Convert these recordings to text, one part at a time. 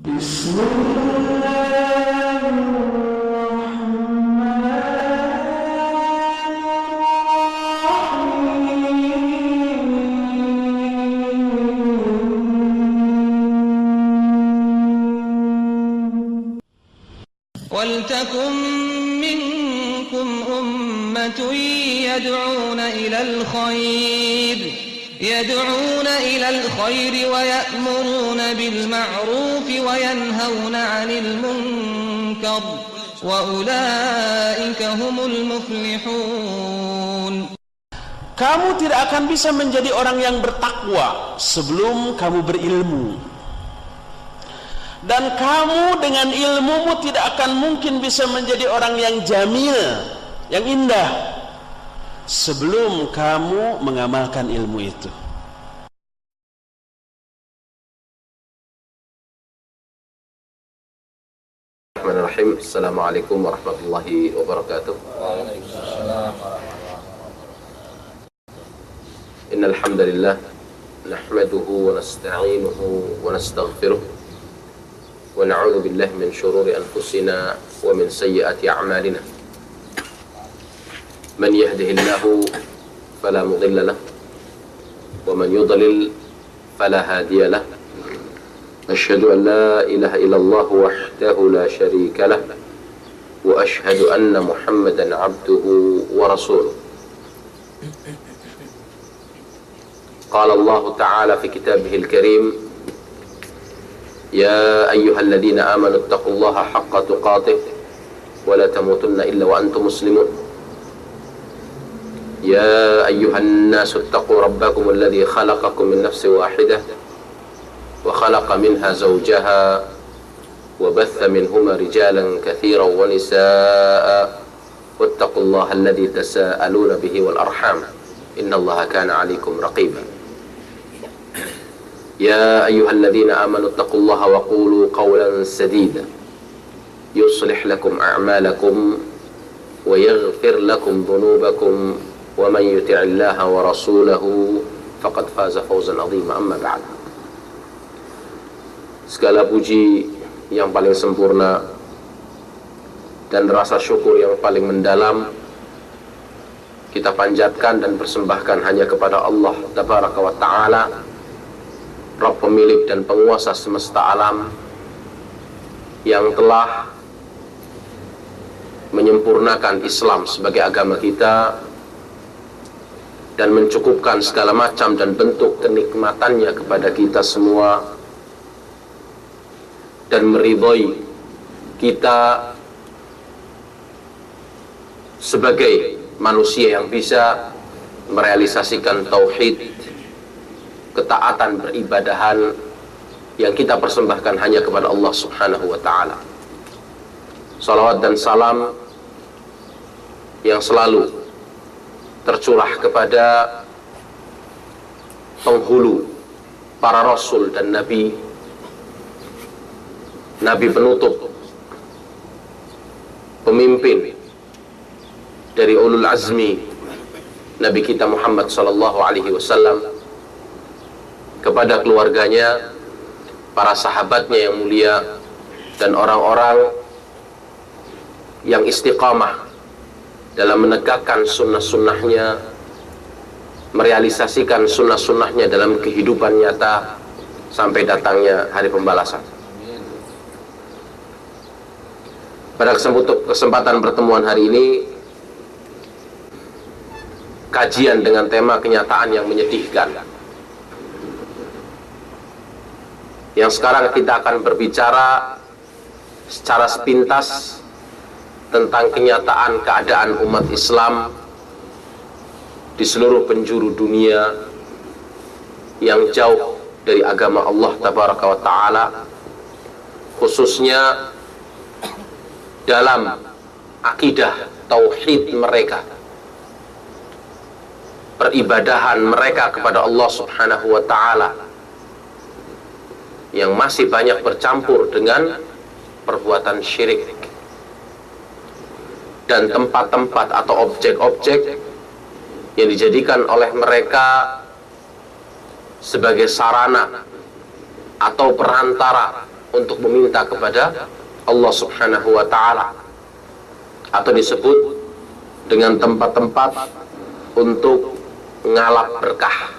وَلْتَكُنْ مِنْكُمْ أُمَّةٌ يَدْعُونَ إِلَى الْخَيْرِ وَيَأْمُرُونَ بِالْمَعْرُوفِ وَيَنْهَوْنَ عَنِ الْمُنْكَرِ وَأُولَئِكَ هُمُ الْمُفْلِحُونَ. Kamu tidak akan bisa menjadi orang yang bertakwa sebelum kamu berilmu. Dan kamu dengan ilmumu tidak akan mungkin bisa menjadi orang yang jamil, yang indah, sebelum kamu mengamalkan ilmu itu. Bismillahirrahmanirrahim. Assalamualaikum warahmatullahi wabarakatuh. Innal hamdalillah nahmaduhu wa nasta'inuhu wa nastaghfiruh. ونعوذ بالله من شرور أنفسنا ومن سيئات أعمالنا من يهده الله فلا مضل له ومن يضلل فلا هادي له أشهد أن لا إله إلا الله وحده لا شريك له وأشهد أن محمدا عبده ورسوله قال الله تعالى في كتابه الكريم يا أيها الذين آمنوا اتقوا الله حق تقاته ولا تموتن إلا وأنتم مسلمون يا أيها الناس اتقوا ربكم الذي خلقكم من نفس واحدة وخلق منها زوجها وبث منهما رجالا كثيرا ونساء واتقوا الله الذي تساءلون به والأرحام إن الله كان عليكم رقيبا يا أيها الذين آمنوا اتقوا الله وقولوا قولا سديدا يصلح لكم أعمالكم ويغفر لكم ذنوبكم ومن يطع الله ورسوله فقد فاز فوزا عظيما. أما بعد, segala puji yang paling sempurna dan rasa syukur yang paling mendalam kita panjatkan dan persembahkan hanya kepada Allah Tabaraka wa Ta'ala, Rabb pemilik dan penguasa semesta alam, yang telah menyempurnakan Islam sebagai agama kita dan mencukupkan segala macam dan bentuk kenikmatannya kepada kita semua, dan meridhoi kita sebagai manusia yang bisa merealisasikan tauhid, ketaatan beribadahan yang kita persembahkan hanya kepada Allah Subhanahu wa Ta'ala. Salawat dan salam yang selalu tercurah kepada penghulu para rasul dan nabi, nabi penutup, pemimpin dari ulul azmi, Nabi kita Muhammad sallallahu alaihi wasallam, kepada keluarganya, para sahabatnya yang mulia, dan orang-orang yang istiqamah dalam menegakkan sunnah-sunnahnya, merealisasikan sunnah-sunnahnya dalam kehidupan nyata sampai datangnya hari pembalasan. Pada kesempatan pertemuan hari ini, kajian dengan tema kenyataan yang menyedihkan, yang sekarang kita akan berbicara secara sepintas tentang kenyataan keadaan umat Islam di seluruh penjuru dunia yang jauh dari agama Allah Tabaraka wa Ta'ala, khususnya dalam akidah tauhid mereka, peribadahan mereka kepada Allah Subhanahu wa Ta'ala, yang masih banyak bercampur dengan perbuatan syirik, dan tempat-tempat atau objek-objek yang dijadikan oleh mereka sebagai sarana atau perantara untuk meminta kepada Allah Subhanahu wa ta'ala, atau disebut dengan tempat-tempat untuk ngalap berkah.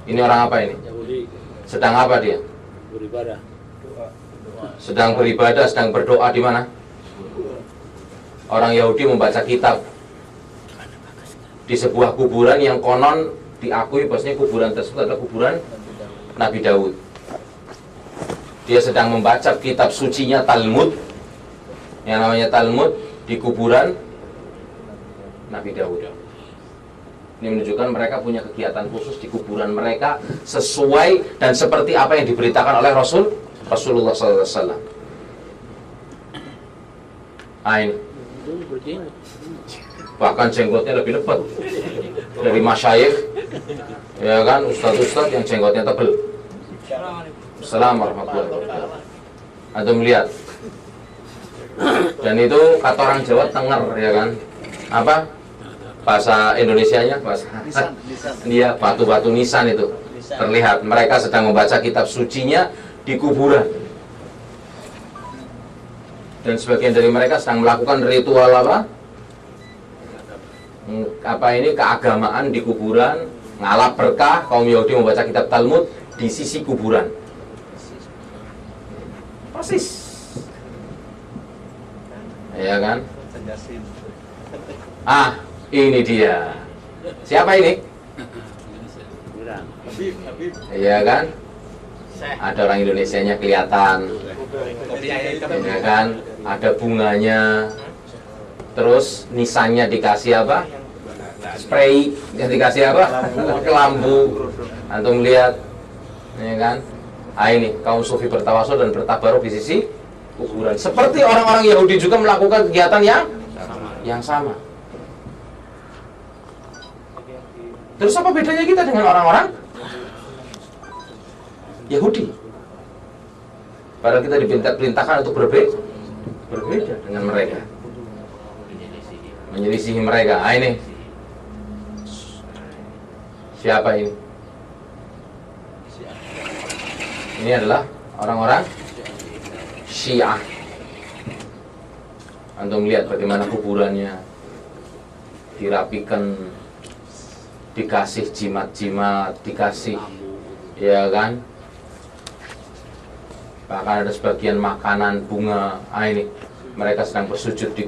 Ini orang apa ini? Sedang apa dia? Beribadah. Sedang beribadah, sedang berdoa di mana? Orang Yahudi membaca kitab di sebuah kuburan yang konon diakui bahwasanya kuburan tersebut adalah kuburan Nabi Daud. Dia sedang membaca kitab sucinya Talmud, yang namanya Talmud, di kuburan Nabi Daud. Ini menunjukkan mereka punya kegiatan khusus di kuburan mereka sesuai dan seperti apa yang diberitakan oleh Rasulullah SAW. Ini bahkan jenggotnya lebih lebat dari masyayikh, ya kan, ustadz-ustadz yang jenggotnya tebal. Assalamualaikum warahmatullahi wabarakatuh. Anda melihat, dan itu kata orang Jawa tenger, ya kan, apa bahasa Indonesianya, bahasa dia batu-batu nisan itu terlihat. Mereka sedang membaca kitab sucinya di kuburan, dan sebagian dari mereka sedang melakukan ritual apa ini, keagamaan di kuburan, ngalap berkah. Kaum Yahudi membaca kitab Talmud di sisi kuburan. Persis, ya kan? Ini dia. Siapa ini? Iya kan? Ada orang Indonesianya kelihatan, ya kan? Ada bunganya. Terus nisannya dikasih apa? Spray. Yang dikasih apa? Kelambu. Antum lihat, ya kan? Ini kaum sufi bertawasul dan bertabaruk di sisi kuburan. Seperti orang-orang Yahudi juga melakukan kegiatan yang sama. Terus apa bedanya kita dengan orang-orang Yahudi? Padahal kita diperintahkan untuk berbeda dengan mereka, menyelisihi mereka. Ini siapa ini? Ini adalah orang-orang Syiah. Antum lihat bagaimana kuburannya dirapikan, dikasih jimat-jimat, dikasih, ya kan, bahkan ada sebagian makanan, bunga. Ini mereka sedang bersujud di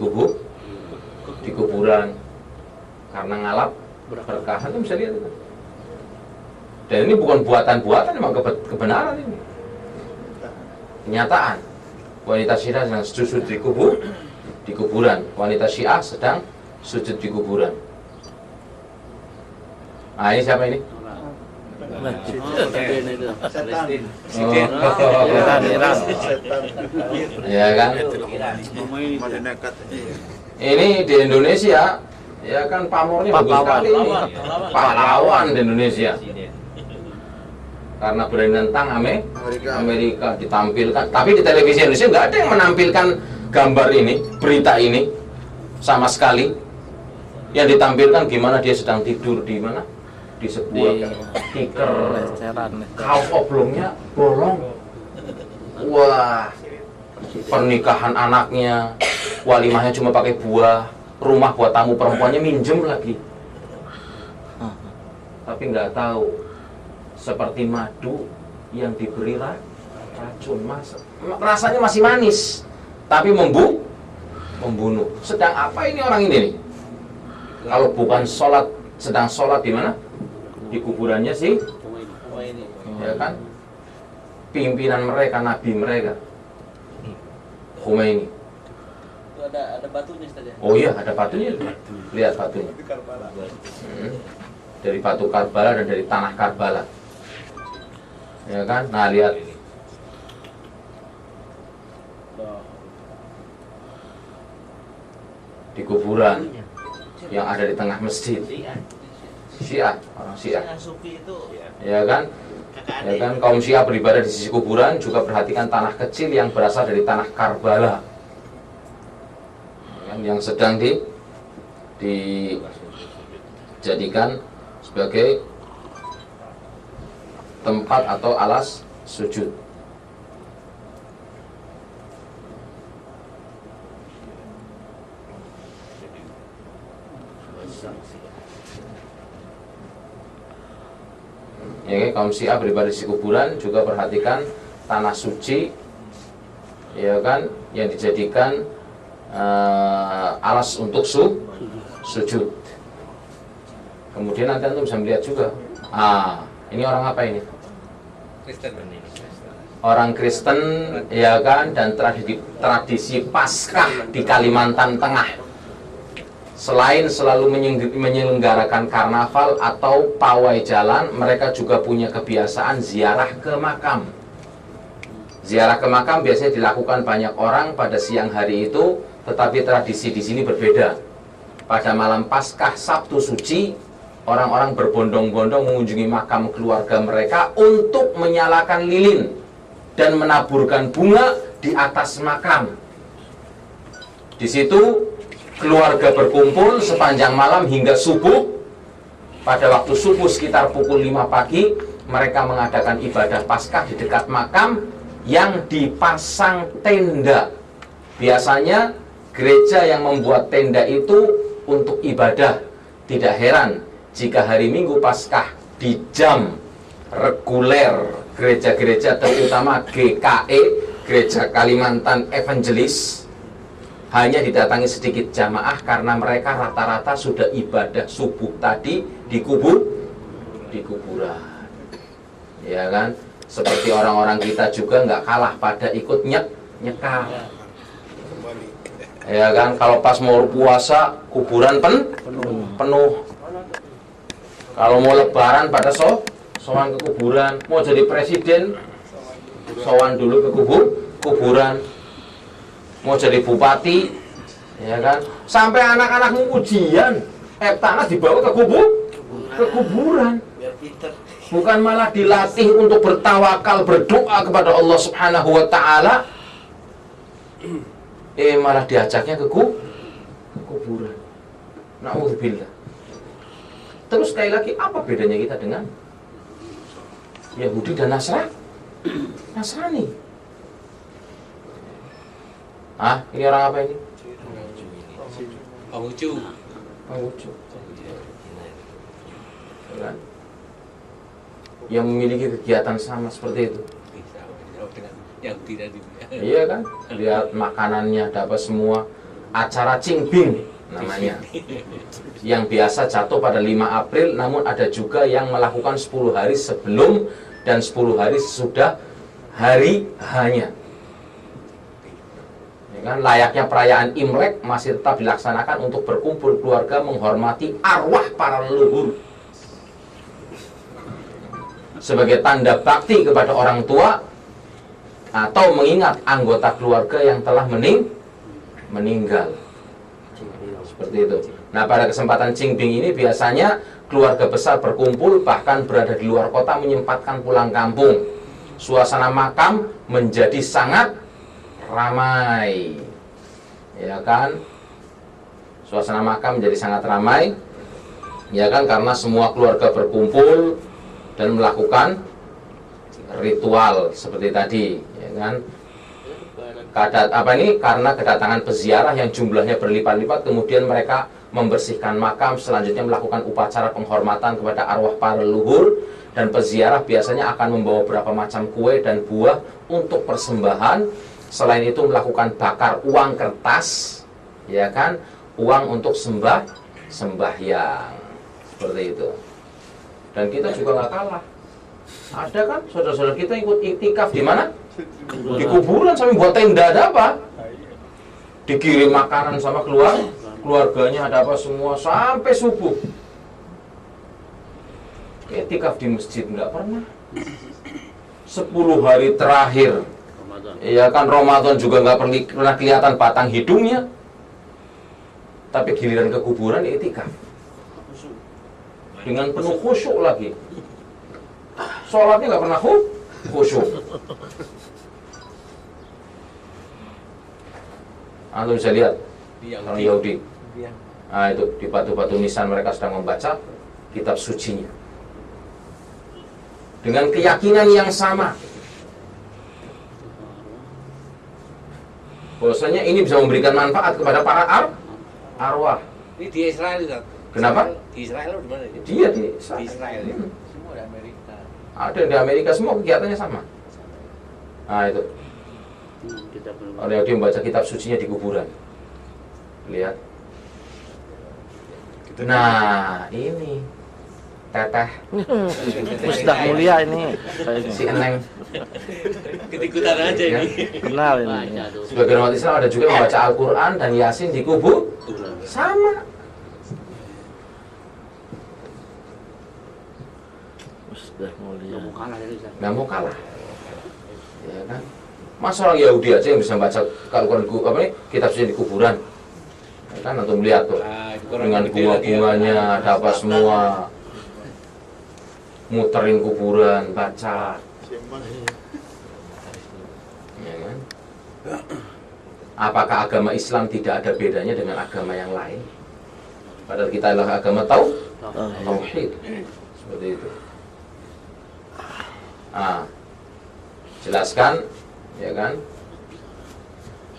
kuburan karena ngalap berkah. Itu bisa lihat itu. Dan ini bukan buatan-buatan, memang kebenaran ini, kenyataan. Wanita Syiah sedang sujud di kuburan. Wanita Syiah sedang sujud di kuburan. Ini siapa ini? Ya kan? Ini di Indonesia, ya kan, pamornya bagus sekali ini. Pahlawan di Indonesia. Karena berani nentang Amerika ditampilkan. Tapi di televisi Indonesia nggak ada yang menampilkan gambar ini, berita ini sama sekali. Yang ditampilkan gimana dia sedang tidur di mana? Di sebuah tikar, kaos oblongnya bolong. Wah, pernikahan anaknya, walimahnya cuma pakai buah, rumah buat tamu perempuannya minjem lagi. Tapi nggak tahu, seperti madu yang diberi racun, rasanya masih manis, tapi membunuh. Sedang apa ini orang ini nih? Kalau bukan sholat, sedang sholat di mana? Di kuburannya sih, ya kan? Pimpinan mereka, nabi mereka, Khomeini. Itu ada batunya saja. Oh iya, ada batunya. Lihat batunya. Dari batu Karbala dan dari tanah Karbala. Ya kan? Nah, lihat. Di kuburan yang ada di tengah masjid. Syiah, orang Syiah. Ya kan? Ya kan, kaum Syiah beribadah di sisi kuburan, juga perhatikan tanah kecil yang berasal dari tanah Karbala. Ya kan? Yang sedang dijadikan sebagai tempat atau alas sujud. Ya, kaum Syiah beribadah di kuburan juga perhatikan tanah suci, ya kan, yang dijadikan alas untuk sujud. Kemudian nanti antum bisa melihat juga, ini orang apa ini? Kristen. Orang Kristen, ya kan, dan tradisi Paskah di Kalimantan Tengah. Selain selalu menyelenggarakan karnaval atau pawai jalan, mereka juga punya kebiasaan ziarah ke makam. Ziarah ke makam biasanya dilakukan banyak orang pada siang hari itu, tetapi tradisi di sini berbeda. Pada malam Paskah Sabtu Suci, orang-orang berbondong-bondong mengunjungi makam keluarga mereka untuk menyalakan lilin dan menaburkan bunga di atas makam. Di situ keluarga berkumpul sepanjang malam hingga subuh. Pada waktu subuh sekitar pukul 5 pagi, mereka mengadakan ibadah Paskah di dekat makam yang dipasang tenda. Biasanya gereja yang membuat tenda itu untuk ibadah. Tidak heran jika hari Minggu Paskah di jam reguler gereja-gereja, terutama GKE, Gereja Kalimantan Evangelis, hanya didatangi sedikit jamaah karena mereka rata-rata sudah ibadah subuh tadi di kuburan. Ya kan? Seperti orang-orang kita juga nggak kalah pada ikut nyekar. Ya kan? Kalau pas mau puasa kuburan penuh. Kalau mau lebaran pada sowan ke kuburan. Mau jadi presiden sowan dulu ke kuburan. Mau jadi bupati, ya kan, sampai anak-anakmu ujian, tanah dibawa ke kuburan, bukan malah dilatih untuk bertawakal, berdoa kepada Allah Subhanahu wa Ta'ala, malah diajaknya ke kuburan. Na'udzubillah. Terus sekali lagi, apa bedanya kita dengan Yahudi dan Nasrani? Ini orang apa ini? Penghucu. Yang memiliki kegiatan sama seperti itu. Yahudi tadi. Iya kan? Lihat makanannya dapat semua. Acara Qingming namanya. Yang biasa jatuh pada 5 April, namun ada juga yang melakukan 10 hari sebelum dan 10 hari sesudah hari hanya. Kan, layaknya perayaan Imlek masih tetap dilaksanakan untuk berkumpul keluarga menghormati arwah para leluhur sebagai tanda bakti kepada orang tua atau mengingat anggota keluarga yang telah meninggal. Seperti itu. Nah, pada kesempatan Qingming ini biasanya keluarga besar berkumpul, bahkan berada di luar kota menyempatkan pulang kampung. Suasana makam menjadi sangat ramai, ya kan? Suasana makam menjadi sangat ramai, ya kan? Karena semua keluarga berkumpul dan melakukan ritual seperti tadi, ya kan? Karena kedatangan peziarah yang jumlahnya berlipat-lipat, kemudian mereka membersihkan makam, selanjutnya melakukan upacara penghormatan kepada arwah para leluhur, dan peziarah biasanya akan membawa beberapa macam kue dan buah untuk persembahan. Selain itu melakukan bakar uang kertas, ya kan, uang untuk sembahyang, seperti itu. Dan kita juga nggak kalah. Ada kan saudara-saudara kita ikut iktikaf di mana? Di kuburan, sampai buat tenda, ada apa? Dikirim makanan sama keluarganya, ada apa semua sampai subuh. Iktikaf di masjid nggak pernah. 10 hari terakhir, ya kan, Ramadan juga nggak pernah kelihatan batang hidungnya. Tapi giliran ke kuburan iktikaf dengan penuh khusyuk lagi. Sholatnya nggak pernah khusyuk. Anda bisa lihat orang Yahudi. Nah, itu di batu-batu nisan mereka sedang membaca kitab sucinya. dengan keyakinan yang sama. Bahwasanya ini bisa memberikan manfaat kepada para arwah. Ini di Israel Ustaz. Kenapa? Di Israel atau di mana? Dia di Di Israel ya. Hmm. Semua di Amerika. Ada di Amerika, semua kegiatannya sama. Nah itu orang Yahudi membaca kitab sucinya di kuburan. Lihat. Nah ini teteh Ustaz mulia ini. si Eneng. Ketikutan aja Ya. ini. Kenal ini. Sebagian umat Islam ada juga yang membaca Al-Quran dan Yasin di kubur. Sama. Ustaz mulia. Nggak mau kalah. Ya kan? Masa orang Yahudi aja yang bisa baca Al-Quran kitab suci di kuburan. Ya kan, antum lihat tuh. Nah, itu orang Dengan gede lagi ya. bunga-bunganya ada apa semua. Muterin kuburan, baca. Ya kan? Apakah agama Islam tidak ada bedanya dengan agama yang lain? Padahal kita adalah agama tauhid. Seperti itu. Jelaskan, ya kan?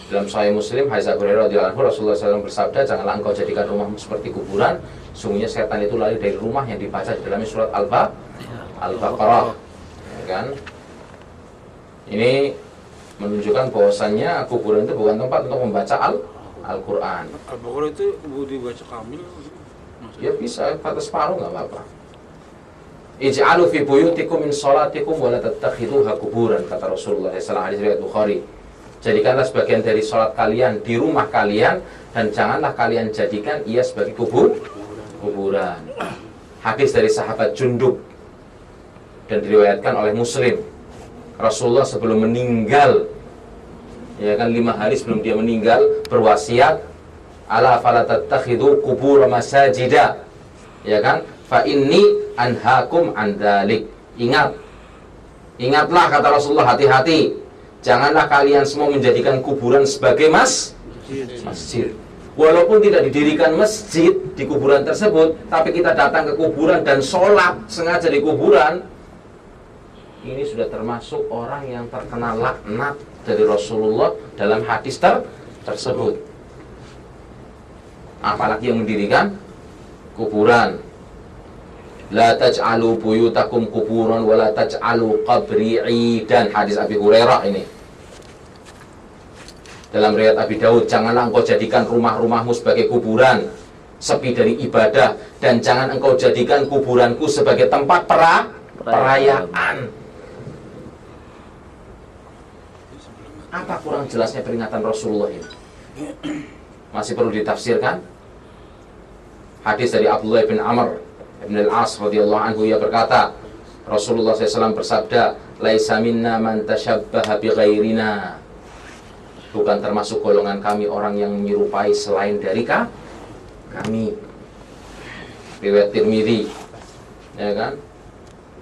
Dalam Sahih Muslim, hadits Abu Hurairah radhiyallahu anhu, Rasulullah SAW bersabda, janganlah engkau jadikan rumahmu seperti kuburan. Sungguhnya setan itu lari dari rumah yang dibaca di dalamnya surat Al-Baqarah. Ya kan? Ini menunjukkan bahwasannya kuburan itu bukan tempat untuk membaca Al-Quran. Al-Baqarah itu dibaca kamil. Ya bisa, kata separuh nggak apa-apa. Ij'alu fi buyutikum min salatikum wa la tattakhiduha kuburan, kata Rasulullah sallallahu alaihi wasallam, Bukhari. Jadikanlah sebagian dari salat kalian di rumah kalian dan janganlah kalian jadikan ia sebagai kuburan. Hadis dari sahabat Jundub dan diriwayatkan oleh Muslim. Rasulullah sebelum meninggal, ya kan 5 hari sebelum dia meninggal, berwasiat, ala fala tattakhidu qubur masajida. Ya kan? Fa inni anhaakum an dzalik. Ingatlah kata Rasulullah, hati-hati. Janganlah kalian semua menjadikan kuburan sebagai masjid. Walaupun tidak didirikan masjid di kuburan tersebut, tapi kita datang ke kuburan dan sholat sengaja di kuburan, ini sudah termasuk orang yang terkena laknat dari Rasulullah dalam hadis tersebut. Apalagi yang mendirikan kuburan. La taj'alu buyutakum kuburan wa la taj'alu qabri 'idan, hadis Abi Hurairah ini. Dalam riwayat Abi Daud, janganlah engkau jadikan rumah-rumahmu sebagai kuburan, sepi dari ibadah, dan jangan engkau jadikan kuburanku sebagai tempat perayaan. Apa kurang jelasnya peringatan Rasulullah ini? Masih perlu ditafsirkan? Hadis dari Abdullah bin Amr Ibn al-As radhiyallahu anhu, ia berkata, Rasulullah SAW bersabda, laisa minna man tashabbaha bi ghairina. Bukan termasuk golongan kami orang yang menyerupai selain dari kami. Riwayat Tirmidzi, ya kan?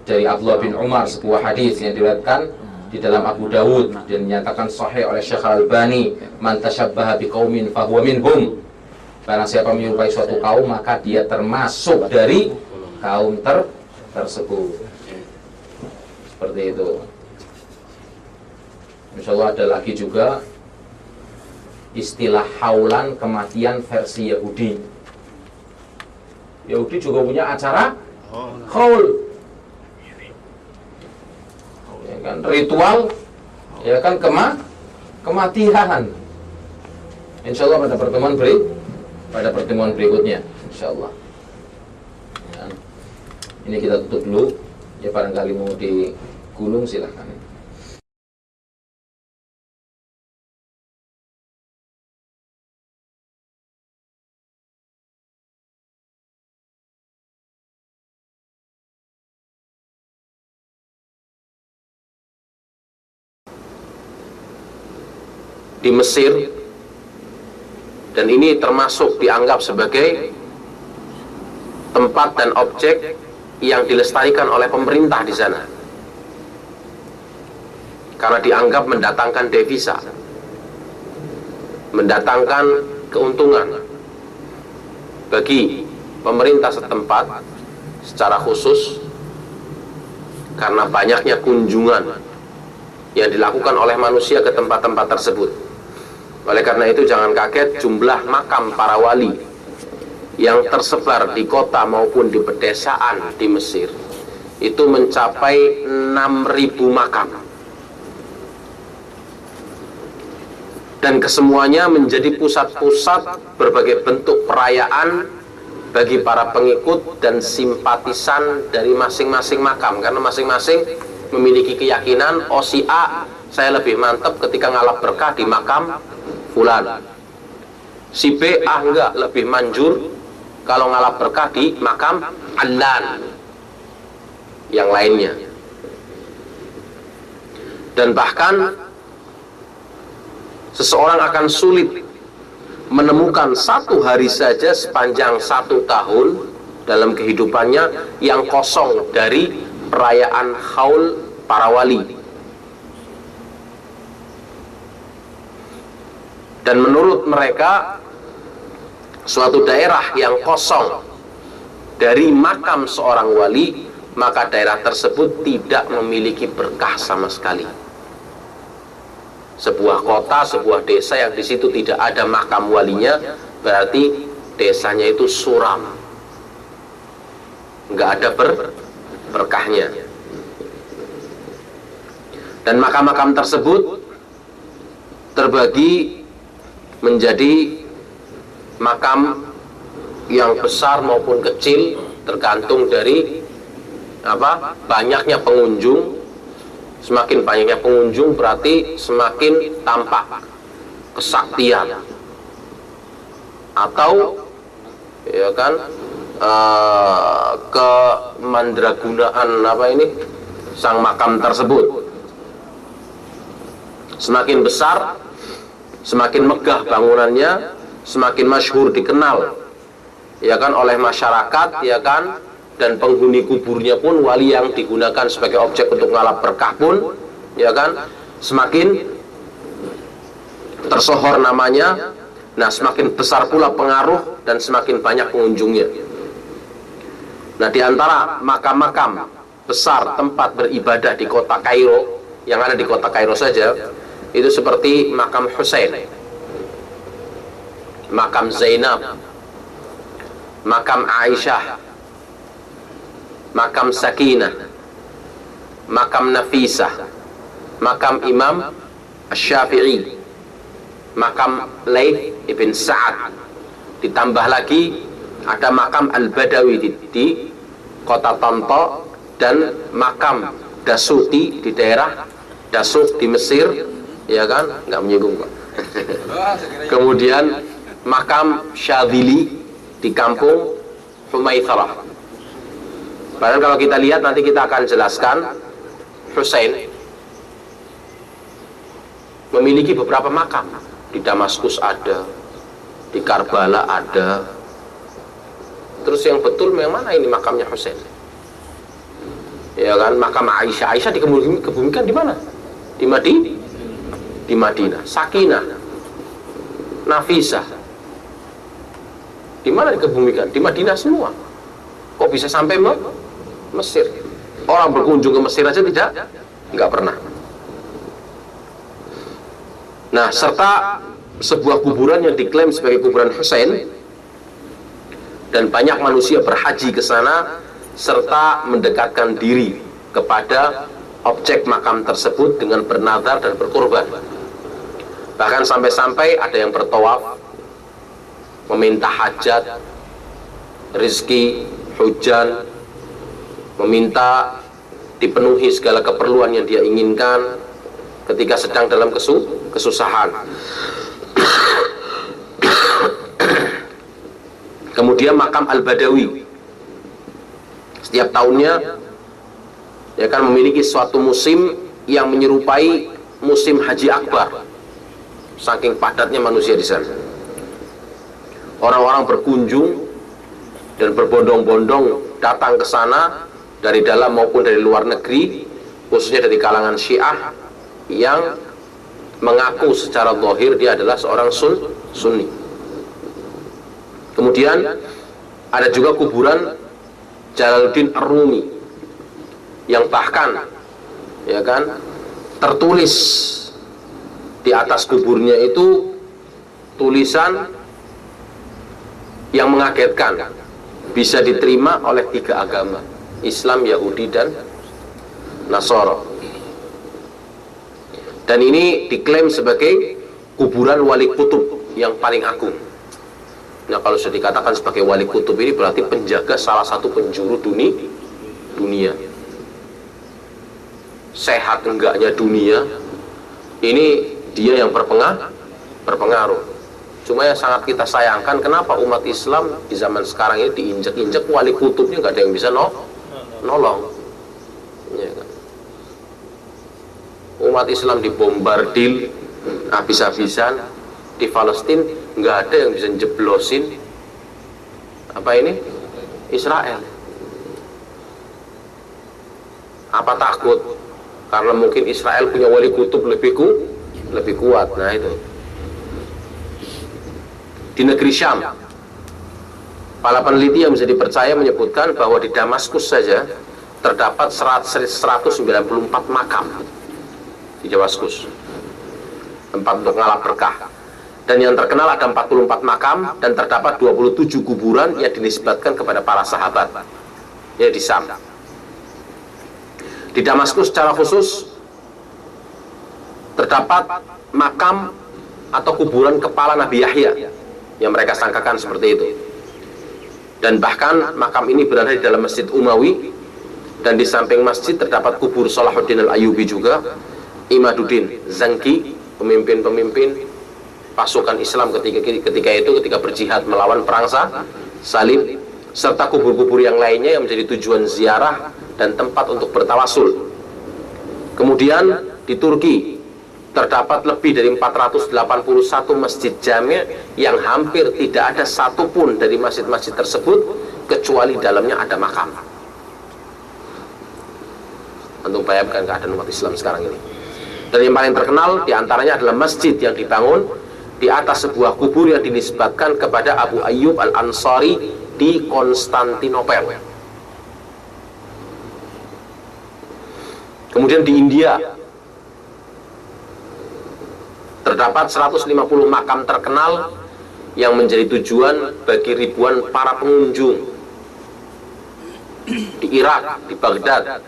Dari Abdullah bin Umar, sebuah hadis yang diriwayatkan di dalam Abu Dawud dan dinyatakan sahih oleh Syekh Al-Albani, man tashabbaha biqaumin fahuwa minhum. Barang siapa menyerupai suatu kaum, maka dia termasuk dari kaum tersebut. Seperti itu. Insyaallah ada lagi juga istilah haulan, kematian versi Yahudi. Yahudi juga punya acara haul, ya kan, ritual, ya kan, kematian. Insyaallah pada pertemuan berikutnya, insyaallah. Ya. Ini kita tutup dulu. Ya, barangkali mau digulung silahkan. Di Mesir, dan ini termasuk dianggap sebagai tempat dan objek yang dilestarikan oleh pemerintah di sana, karena dianggap mendatangkan devisa, mendatangkan keuntungan bagi pemerintah setempat. Secara khusus karena banyaknya kunjungan yang dilakukan oleh manusia ke tempat-tempat tersebut. Oleh karena itu jangan kaget jumlah makam para wali yang tersebar di kota maupun di pedesaan di Mesir itu mencapai 6.000 makam. Dan kesemuanya menjadi pusat-pusat berbagai bentuk perayaan bagi para pengikut dan simpatisan dari masing-masing makam. Karena masing-masing memiliki keyakinan, oh si A saya lebih mantap ketika ngalap berkah di makam fulan, si B enggak, lebih manjur kalau ngalap berkah di makam Allan, yang lainnya. Dan bahkan seseorang akan sulit menemukan satu hari saja sepanjang 1 tahun dalam kehidupannya yang kosong dari perayaan haul para wali. Dan menurut mereka, suatu daerah yang kosong dari makam seorang wali, maka daerah tersebut tidak memiliki berkah sama sekali. Sebuah kota, sebuah desa yang di situ tidak ada makam walinya, berarti desanya itu suram, nggak ada berkahnya. Dan makam-makam tersebut terbagi menjadi makam yang besar maupun kecil, tergantung dari banyaknya pengunjung. Semakin banyaknya pengunjung berarti semakin tampak kesaktian atau ya kan kemandragunaan sang makam tersebut. Semakin besar, semakin megah bangunannya, semakin masyhur, dikenal ya kan oleh masyarakat ya kan, dan penghuni kuburnya pun, wali yang digunakan sebagai objek untuk ngalap berkah pun ya kan semakin tersohor namanya. Nah, semakin besar pula pengaruh dan semakin banyak pengunjungnya. Nah, di antara makam-makam besar tempat beribadah di kota Kairo, yang ada di kota Kairo saja, itu seperti makam Husain, makam Zainab, makam Aisyah, makam Sakinah, makam Nafisah, makam Imam Asy-Syafi'i, makam Laits ibn Sa'ad. Ditambah lagi ada makam Al-Badawi di kota Tonto, dan makam Dasuti di daerah Dasuk di Mesir ya kan, nggak menyinggung kok. Kemudian makam Syadzili di kampung Humaitharah. Padahal kalau kita lihat nanti kita akan jelaskan, Husain memiliki beberapa makam. Di Damaskus ada, di Karbala ada. Terus yang betul yang mana ini makamnya Husain? Ya kan, makam Aisyah. Aisyah dikebumikan di mana? Di Madinah. Sakinah, Nafisah, di mana dikebumikan? Di Madinah semua. Kok bisa sampai Mesir? Orang berkunjung ke Mesir aja nggak pernah. Nah, serta sebuah kuburan yang diklaim sebagai kuburan Husain, dan banyak manusia berhaji ke sana serta mendekatkan diri kepada objek makam tersebut dengan bernadar dan berkorban. Bahkan sampai-sampai ada yang bertawaf, meminta hajat, rizki, hujan, meminta dipenuhi segala keperluan yang dia inginkan ketika sedang dalam kesusahan. Kemudian makam Al-Badawi, setiap tahunnya ya kan memiliki suatu musim yang menyerupai musim Haji Akbar. Saking padatnya manusia di sana, orang-orang berkunjung dan berbondong-bondong datang ke sana dari dalam maupun dari luar negeri, khususnya dari kalangan Syiah yang mengaku secara zahir dia adalah seorang Sunni. Kemudian ada juga kuburan Jalaluddin Ar-Rumi yang bahkan ya kan tertulis di atas kuburnya itu tulisan yang mengagetkan, bisa diterima oleh 3 agama, Islam, Yahudi, dan Nasara. Dan ini diklaim sebagai kuburan wali kutub yang paling agung. Nah, kalau sudah dikatakan sebagai wali kutub ini berarti penjaga salah satu penjuru dunia. Sehat enggaknya dunia, ini dia yang berpengaruh. Cuma yang sangat kita sayangkan, kenapa umat Islam di zaman sekarang ini diinjek-injek, wali kutubnya nggak ada yang bisa nolong. Ya kan? Umat Islam dibombardir habis-habisan. Di Palestina nggak ada yang bisa jeblosin apa ini Israel. Apa takut? Karena mungkin Israel punya wali kutub lebih kuat. Nah itu. Di negeri Syam, para peneliti yang bisa dipercaya menyebutkan bahwa di Damaskus saja terdapat 194 makam di Damaskus, tempat untuk ngalap berkah. Dan yang terkenal ada 44 makam dan terdapat 27 kuburan yang dinisbatkan kepada para sahabat. Ya, di Syam. Di Damaskus secara khusus terdapat makam atau kuburan kepala Nabi Yahya yang mereka sangkakan seperti itu. Dan bahkan makam ini berada di dalam Masjid Umawi, dan di samping masjid terdapat kubur Salahuddin Al-Ayyubi juga, Imaduddin Zanki, pemimpin-pemimpin pasukan Islam ketika berjihad melawan perang salib, serta kubur-kubur yang lainnya yang menjadi tujuan ziarah dan tempat untuk bertawasul. Kemudian di Turki terdapat lebih dari 481 masjid jami' yang hampir tidak ada satupun dari masjid-masjid tersebut kecuali dalamnya ada makam. Untuk bayangkan keadaan umat Islam sekarang ini. Dan yang paling terkenal diantaranya adalah masjid yang dibangun di atas sebuah kubur yang dinisbatkan kepada Abu Ayyub Al-Ansari di Konstantinopel. Kemudian di India terdapat 150 makam terkenal yang menjadi tujuan bagi ribuan para pengunjung. Di Irak, di Baghdad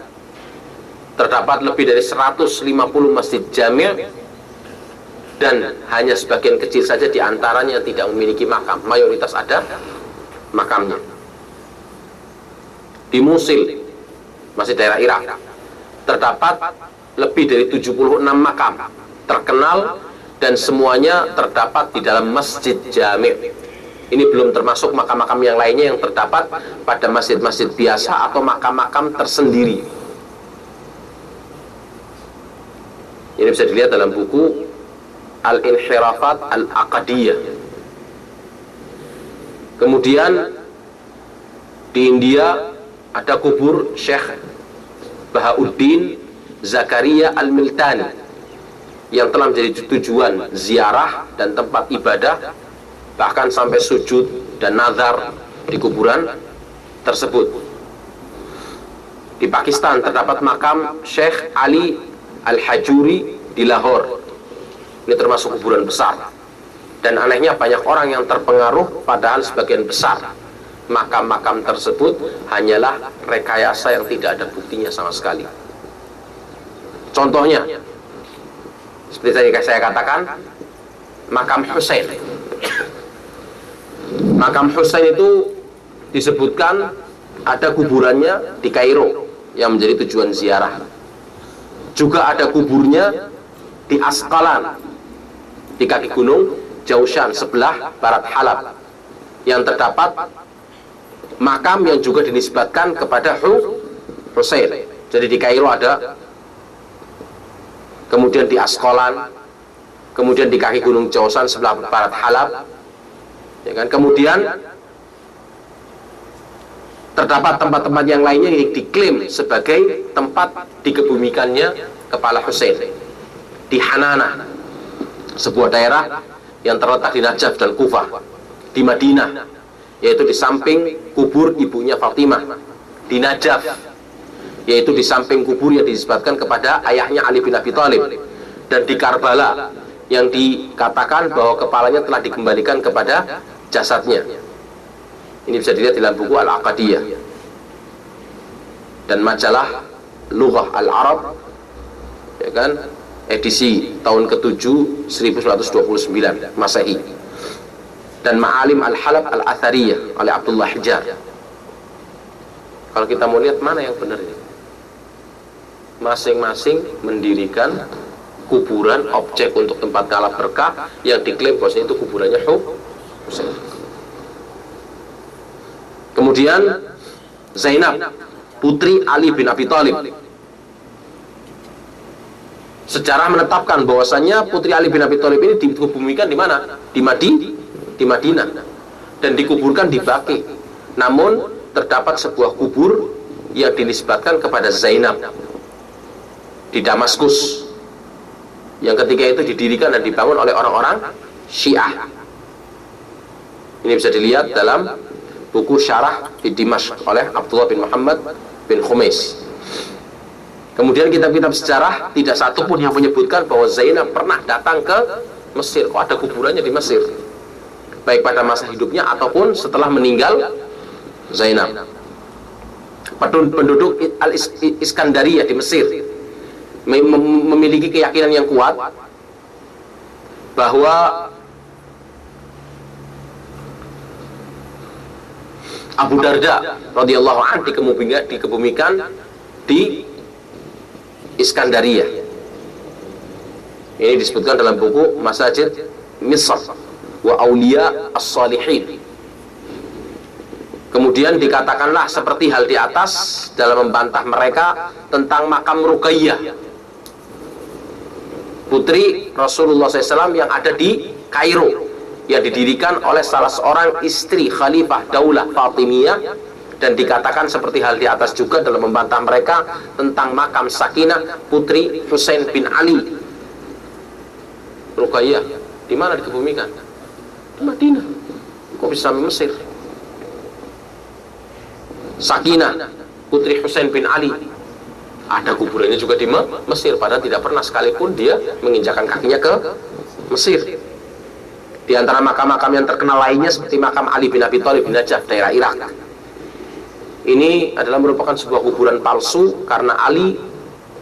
terdapat lebih dari 150 masjid jami', dan hanya sebagian kecil saja di antaranya yang tidak memiliki makam. Mayoritas ada makamnya. Di Mosul, masih daerah Irak, terdapat lebih dari 76 makam terkenal, dan semuanya terdapat di dalam masjid jami'. Ini belum termasuk makam-makam yang lainnya yang terdapat pada masjid-masjid biasa atau makam-makam tersendiri. Ini bisa dilihat dalam buku Al-Inhirafat Al-Aqadiyah. Kemudian di India ada kubur Syekh Bahauddin Zakaria Al-Miltani yang telah menjadi tujuan ziarah dan tempat ibadah, bahkan sampai sujud dan nazar di kuburan tersebut. Di Pakistan terdapat makam Syekh Ali Al-Hajuri di Lahore. Ini termasuk kuburan besar, dan anehnya banyak orang yang terpengaruh, padahal sebagian besar makam-makam tersebut hanyalah rekayasa yang tidak ada buktinya sama sekali. Contohnya seperti tadi saya katakan, makam Husain. Makam Husain itu disebutkan ada kuburannya di Kairo yang menjadi tujuan ziarah. Juga ada kuburnya di Asqalan, di kaki gunung Jaushan sebelah barat Halab, yang terdapat makam yang juga dinisbatkan kepada Husain. Jadi di Kairo ada, kemudian di Asqalan, kemudian di kaki gunung Jaushan sebelah barat Halab, ya kan? Kemudian terdapat tempat-tempat yang lainnya yang diklaim sebagai tempat dikebumikannya kepala Husain. Di Hanana, sebuah daerah yang terletak di Najaf dan Kufah. Di Madinah, yaitu di samping kubur ibunya Fatimah. Di Najaf, yaitu di samping kubur yang dinisbatkan kepada ayahnya Ali bin Abi Thalib, dan di Karbala yang dikatakan bahwa kepalanya telah dikembalikan kepada jasadnya. Ini bisa dilihat dalam buku Al-Aqadiyah dan majalah Lughah Al-Arab, ya kan, edisi tahun ke-7 1929 Masehi, dan Ma'alim Al-Halab Al-Athariyah oleh Abdullah Hijjar. Kalau kita mau lihat mana yang benar ini, masing-masing mendirikan kuburan objek untuk tempat ngalap berkah yang diklaim bahwasanya itu kuburannya Husain. Kemudian Zainab, putri Ali bin Abi Thalib. Sejarah menetapkan bahwasanya putri Ali bin Abi Thalib ini dikuburkan di mana? Di Madinah, dan dikuburkan di Baqi. Namun terdapat sebuah kubur yang dinisbatkan kepada Zainab di Damaskus, yang ketika itu didirikan dan dibangun oleh orang-orang Syiah. Ini bisa dilihat dalam buku Syarah di Dimashq oleh Abdullah bin Muhammad bin Khumis. Kemudian kitab-kitab sejarah tidak satu pun yang menyebutkan bahwa Zainab pernah datang ke Mesir. Kok ada kuburannya di Mesir, baik pada masa hidupnya ataupun setelah meninggal Zainab. Penduduk Al-Iskandariyah di Mesir memiliki keyakinan yang kuat bahwa Abu Darda radhiyallahu anhu dikebumikan di Iskandariyah. Ini disebutkan dalam buku Masajid Misr wa Auliya As-Salihin. Kemudian dikatakanlah seperti hal di atas dalam membantah mereka tentang makam Ruqayyah, putri Rasulullah SAW yang ada di Kairo, yang didirikan oleh salah seorang istri Khalifah Daulah Fatimiyah, dan dikatakan seperti hal di atas juga dalam membantah mereka tentang makam Sakinah, putri Husain bin Ali. Ruqayyah di mana dikebumikan? Di Madinah. Kok bisa di Mesir? Sakinah, putri Husain bin Ali, ada kuburannya juga di Mesir, padahal tidak pernah sekalipun dia menginjakkan kakinya ke Mesir. Di antara makam-makam yang terkenal lainnya seperti makam Ali bin Abi Thalib di Najaf, daerah Irak. Ini adalah merupakan sebuah kuburan palsu karena Ali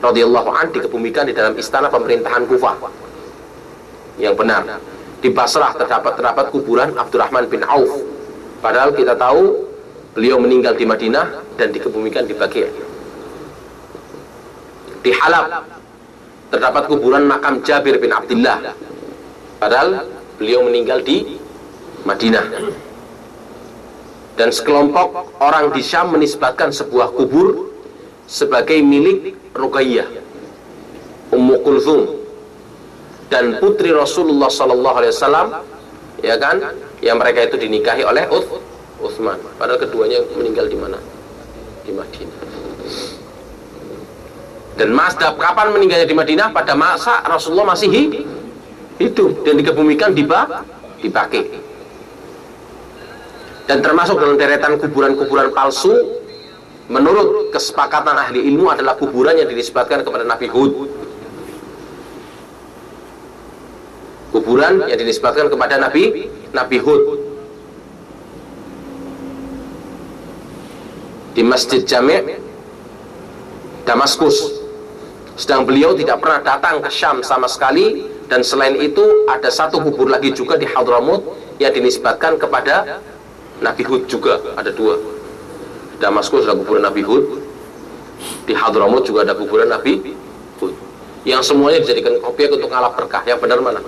radhiyallahu anhu dikebumikan di dalam istana pemerintahan Kufah. Yang benar, di Basrah terdapat kuburan Abdurrahman bin Auf, padahal kita tahu beliau meninggal di Madinah dan dikebumikan di Baqi'. Di Halab terdapat kuburan makam Jabir bin Abdullah, padahal beliau meninggal di Madinah. Dan sekelompok orang di Syam menisbatkan sebuah kubur sebagai milik Ruqayyah, Ummu Kulthum, dan putri Rasulullah SAW, ya kan, yang mereka itu dinikahi oleh Utsman, padahal keduanya meninggal di mana? Di Madinah. Dan mazhab kapan meninggalnya di Madinah? Pada masa Rasulullah masih hidup dan dikebumikan di Baqi'. Dan termasuk dalam deretan kuburan-kuburan palsu, menurut kesepakatan ahli ilmu, adalah kuburan yang dinisbatkan kepada Nabi Hud. Kuburan yang dinisbatkan kepada Nabi Hud di Masjid Jami' Damaskus. Sedang beliau tidak pernah datang ke Syam sama sekali. Dan selain itu ada satu kubur lagi juga di Hadramut yang dinisbatkan kepada Nabi Hud juga. Ada dua. Di Damaskus ada kuburan Nabi Hud, di Hadramut juga ada kuburan Nabi Hud, yang semuanya dijadikan objek untuk ngalap berkah. Yang benar mana?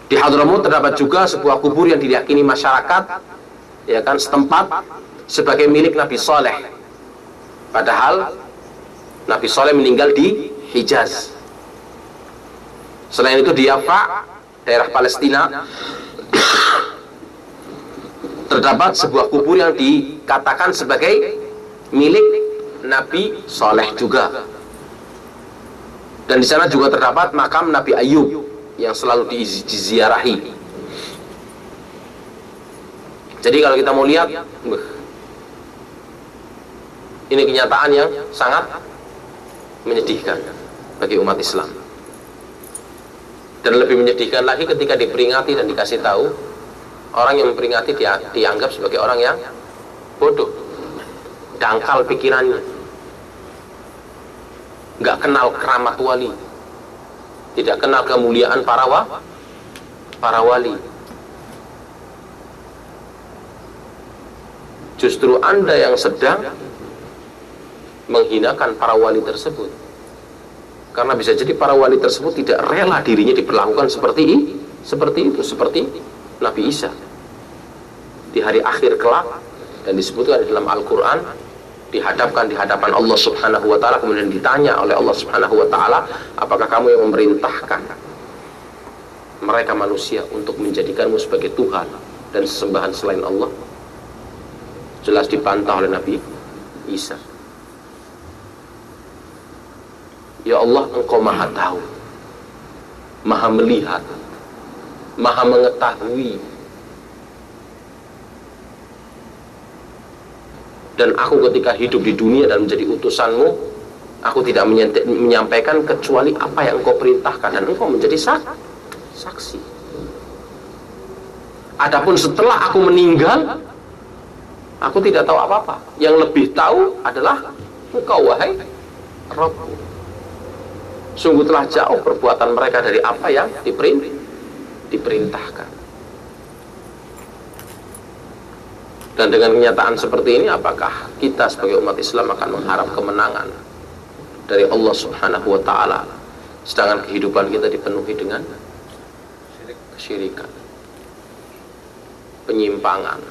Di Hadramut terdapat juga sebuah kubur yang diyakini masyarakat, ya kan, setempat sebagai milik Nabi Saleh, padahal Nabi Saleh meninggal di Hijaz. Selain itu di Yafa, daerah Palestina, terdapat sebuah kubur yang dikatakan sebagai milik Nabi Saleh juga. Dan di sana juga terdapat makam Nabi Ayub yang selalu diziarahi. Jadi kalau kita mau lihat, Ini kenyataan yang sangat menyedihkan bagi umat Islam. Dan lebih menyedihkan lagi ketika diperingati dan dikasih tahu, orang yang memperingati dianggap sebagai orang yang bodoh, dangkal pikirannya, nggak kenal keramat wali, tidak kenal kemuliaan para wali. Justru Anda yang sedang menghinakan para wali tersebut, karena bisa jadi para wali tersebut tidak rela dirinya diperlakukan seperti itu, seperti Nabi Isa di hari akhir kelak. Dan disebutkan di dalam Al-Quran, dihadapkan di hadapan Allah Subhanahu wa ta'ala, kemudian ditanya oleh Allah Subhanahu wa ta'ala, apakah kamu yang memerintahkan mereka manusia untuk menjadikanmu sebagai Tuhan dan sesembahan selain Allah? Jelas dibantah oleh Nabi Isa. Ya Allah, Engkau maha tahu, maha melihat, maha mengetahui, dan aku ketika hidup di dunia dan menjadi utusanmu, aku tidak menyampaikan kecuali apa yang Engkau perintahkan, dan Engkau menjadi saksi. Adapun setelah aku meninggal, aku tidak tahu apa-apa. Yang lebih tahu adalah Engkau, wahai Rabbku. Sungguh telah jauh perbuatan mereka dari apa yang diperintahkan. Dan dengan kenyataan seperti ini, apakah kita sebagai umat Islam akan mengharap kemenangan dari Allah Subhanahu wa ta'ala, sedangkan kehidupan kita dipenuhi dengan kesyirikan, penyimpangan,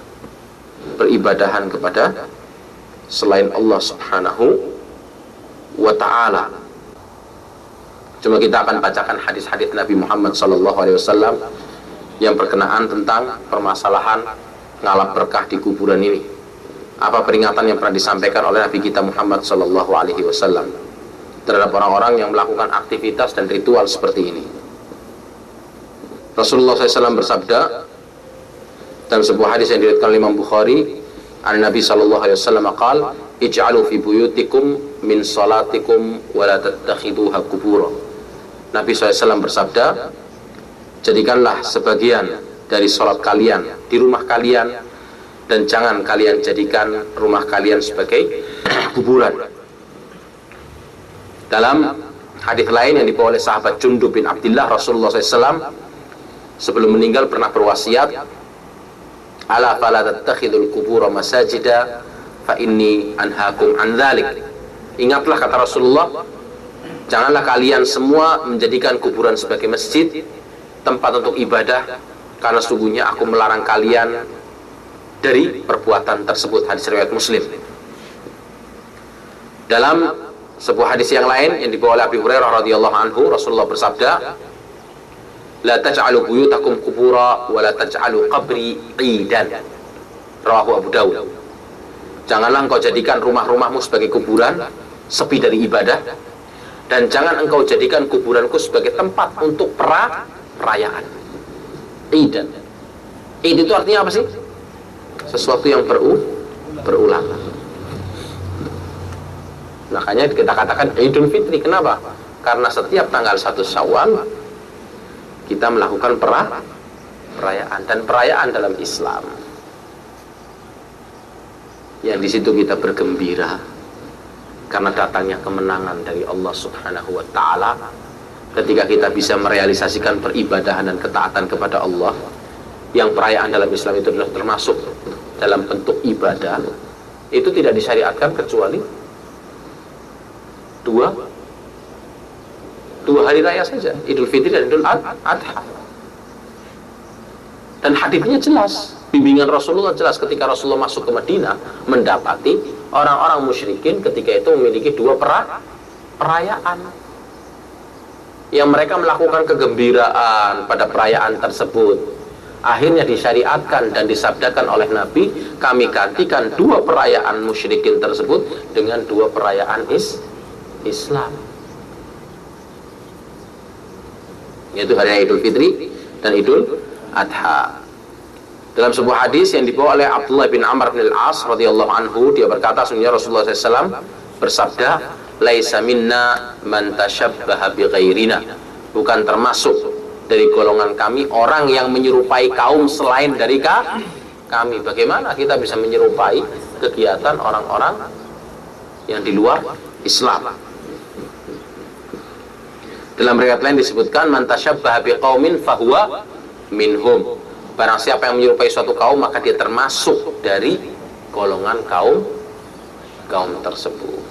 peribadahan kepada selain Allah Subhanahu wa ta'ala. Cuma kita akan bacakan hadis-hadis Nabi Muhammad SAW yang berkenaan tentang permasalahan ngalap berkah di kuburan ini. Apa peringatan yang pernah disampaikan oleh Nabi kita Muhammad SAW terhadap orang-orang yang melakukan aktivitas dan ritual seperti ini. Rasulullah SAW bersabda dalam sebuah hadis yang diriwayatkan oleh Imam Bukhari, an Nabi SAW qala, ij'alu fi buyutikum min salatikum wa la tattakhiduha qubura. Nabi SAW bersabda, jadikanlah sebagian dari sholat kalian di rumah kalian, dan jangan kalian jadikan rumah kalian sebagai kuburan. Dalam hadis lain yang dibawa oleh sahabat Jundub bin Abdillah, Rasulullah SAW sebelum meninggal pernah berwasiat, ala fala tattakhidul qubura masajida fa inni anhaakum an dzalik. Ingatlah, kata Rasulullah, janganlah kalian semua menjadikan kuburan sebagai masjid, tempat untuk ibadah, karena sesungguhnya aku melarang kalian dari perbuatan tersebut. Hadis riwayat Muslim. Dalam sebuah hadis yang lain yang dibawa oleh Abi Hurairah radhiyallahu anhu, Rasulullah bersabda, la taj'alu buyutakum qubura wa la taj'alu qabri idan. Rawahu Abu Dawud. Janganlah engkau jadikan rumah-rumahmu sebagai kuburan, sepi dari ibadah, dan jangan engkau jadikan kuburanku sebagai tempat untuk perayaan. Idan. Id itu artinya apa sih? Sesuatu yang berulang. Makanya kita katakan Idul Fitri. Kenapa? Karena setiap tanggal 1 Syawal kita melakukan perayaan, dan perayaan dalam Islam yang di situ kita bergembira karena datangnya kemenangan dari Allah Subhanahu wa ta'ala. Ketika kita bisa merealisasikan peribadahan dan ketaatan kepada Allah, yang perayaan dalam Islam itu adalah termasuk dalam bentuk ibadah, itu tidak disyariatkan kecuali dua hari raya saja, Idul Fitri dan Idul Adha. Dan hadisnya jelas, bimbingan Rasulullah jelas ketika Rasulullah masuk ke Madinah, mendapati orang-orang musyrikin ketika itu memiliki dua perayaan yang mereka melakukan kegembiraan pada perayaan tersebut. Akhirnya disyariatkan dan disabdakan oleh Nabi, kami gantikan dua perayaan musyrikin tersebut dengan dua perayaan Islam, yaitu hari Idul Fitri dan Idul Adha. Dalam sebuah hadis yang dibawa oleh Abdullah bin Amr bin Al-As radhiyallahu anhu, dia berkata, sungguhnya Rasulullah SAW bersabda, "Laisa minna man tashabbaha bi ghairina." Bukan termasuk dari golongan kami orang yang menyerupai kaum selain dari kami. Bagaimana kita bisa menyerupai kegiatan orang-orang yang di luar Islam? Dalam riwayat lain disebutkan, "Man tashabbaha bi qaumin fahuwa minhum." Barang siapa yang menyerupai suatu kaum, maka dia termasuk dari golongan kaum tersebut.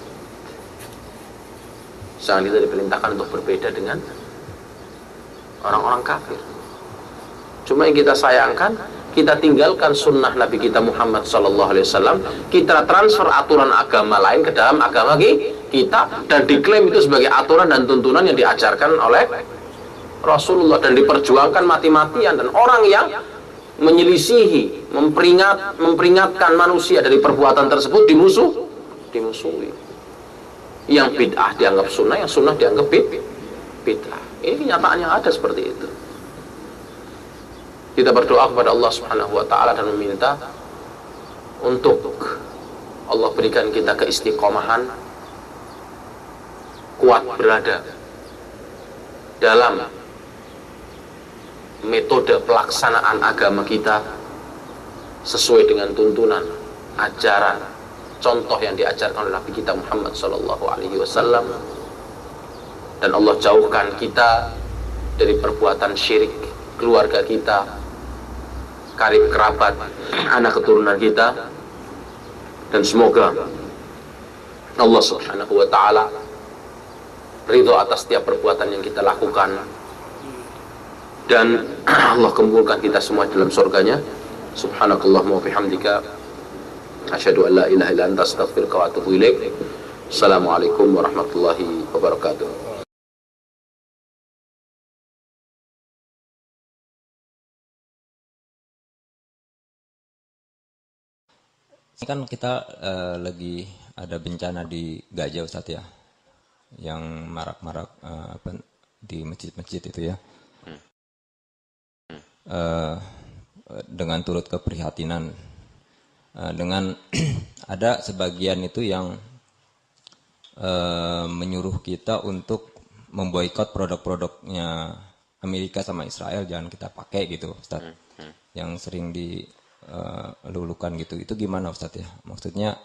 Jangan kita diperintahkan untuk berbeda dengan orang-orang kafir. Cuma yang kita sayangkan, kita tinggalkan sunnah Nabi kita Muhammad SAW, kita transfer aturan agama lain ke dalam agama kita, dan diklaim itu sebagai aturan dan tuntunan yang diajarkan oleh Rasulullah, dan diperjuangkan mati-matian. Dan orang yang menyelisihi, memperingatkan manusia dari perbuatan tersebut dimusuhi. Yang bid'ah dianggap sunnah, yang sunnah dianggap bid'ah. Ini kenyataan yang ada seperti itu. Kita berdoa kepada Allah Subhanahu wa taala dan meminta untuk Allah berikan kita keistiqomahan, kuat berada dalam metode pelaksanaan agama kita sesuai dengan tuntunan, ajaran, contoh yang diajarkan oleh Nabi kita Muhammad SAW. Dan Allah jauhkan kita dari perbuatan syirik, keluarga kita, karib kerabat, anak keturunan kita, dan semoga Allah Subhanahu wa taala ridho atas setiap perbuatan yang kita lakukan, dan Allah kumpulkan kita semua dalam surganya. Subhanakallahumma wa bihamdika, asyhadu an la ilaha illa anta, astaghfiruka wa atubu ilaik. Assalamualaikum warahmatullahi wabarakatuh. Ini kan kita lagi ada bencana di Gaza, Ustadz ya, yang marak-marak di masjid-masjid itu ya. Dengan turut keprihatinan, dengan ada sebagian itu yang menyuruh kita untuk memboikot produk-produknya Amerika sama Israel, jangan kita pakai gitu, Ustaz. Yang sering dilulukan gitu. Itu gimana, Ustaz ya? Maksudnya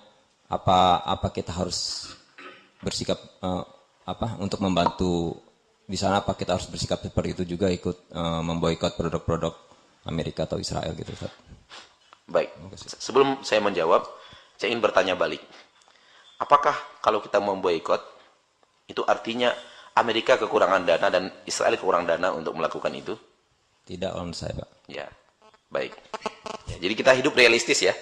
apa kita harus bersikap untuk membantu di sana, apa kita harus bersikap seperti itu juga, ikut memboikot produk-produk Amerika atau Israel gitu, Ustaz? Baik, sebelum saya menjawab, saya ingin bertanya balik. Apakah kalau kita memboikot, itu artinya Amerika kekurangan dana dan Israel kekurangan dana untuk melakukan itu? Tidak, menurut saya, Pak. Ya, baik. Ya, jadi kita hidup realistis ya.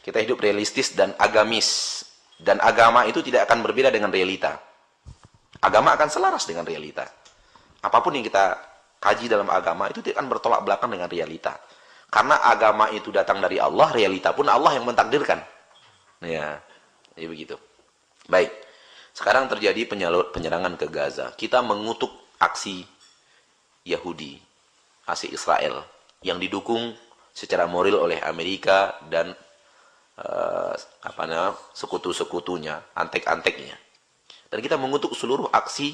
Kita hidup realistis dan agamis. Dan agama itu tidak akan berbeda dengan realita. Agama akan selaras dengan realita. Apapun yang kita kaji dalam agama itu tidak akan bertolak belakang dengan realita. Karena agama itu datang dari Allah, realita pun Allah yang mentakdirkan. Ya, jadi begitu. Baik. Sekarang terjadi penyerangan ke Gaza. Kita mengutuk aksi Yahudi, aksi Israel yang didukung secara moral oleh Amerika dan sekutu-sekutunya, antek-anteknya. Dan kita mengutuk seluruh aksi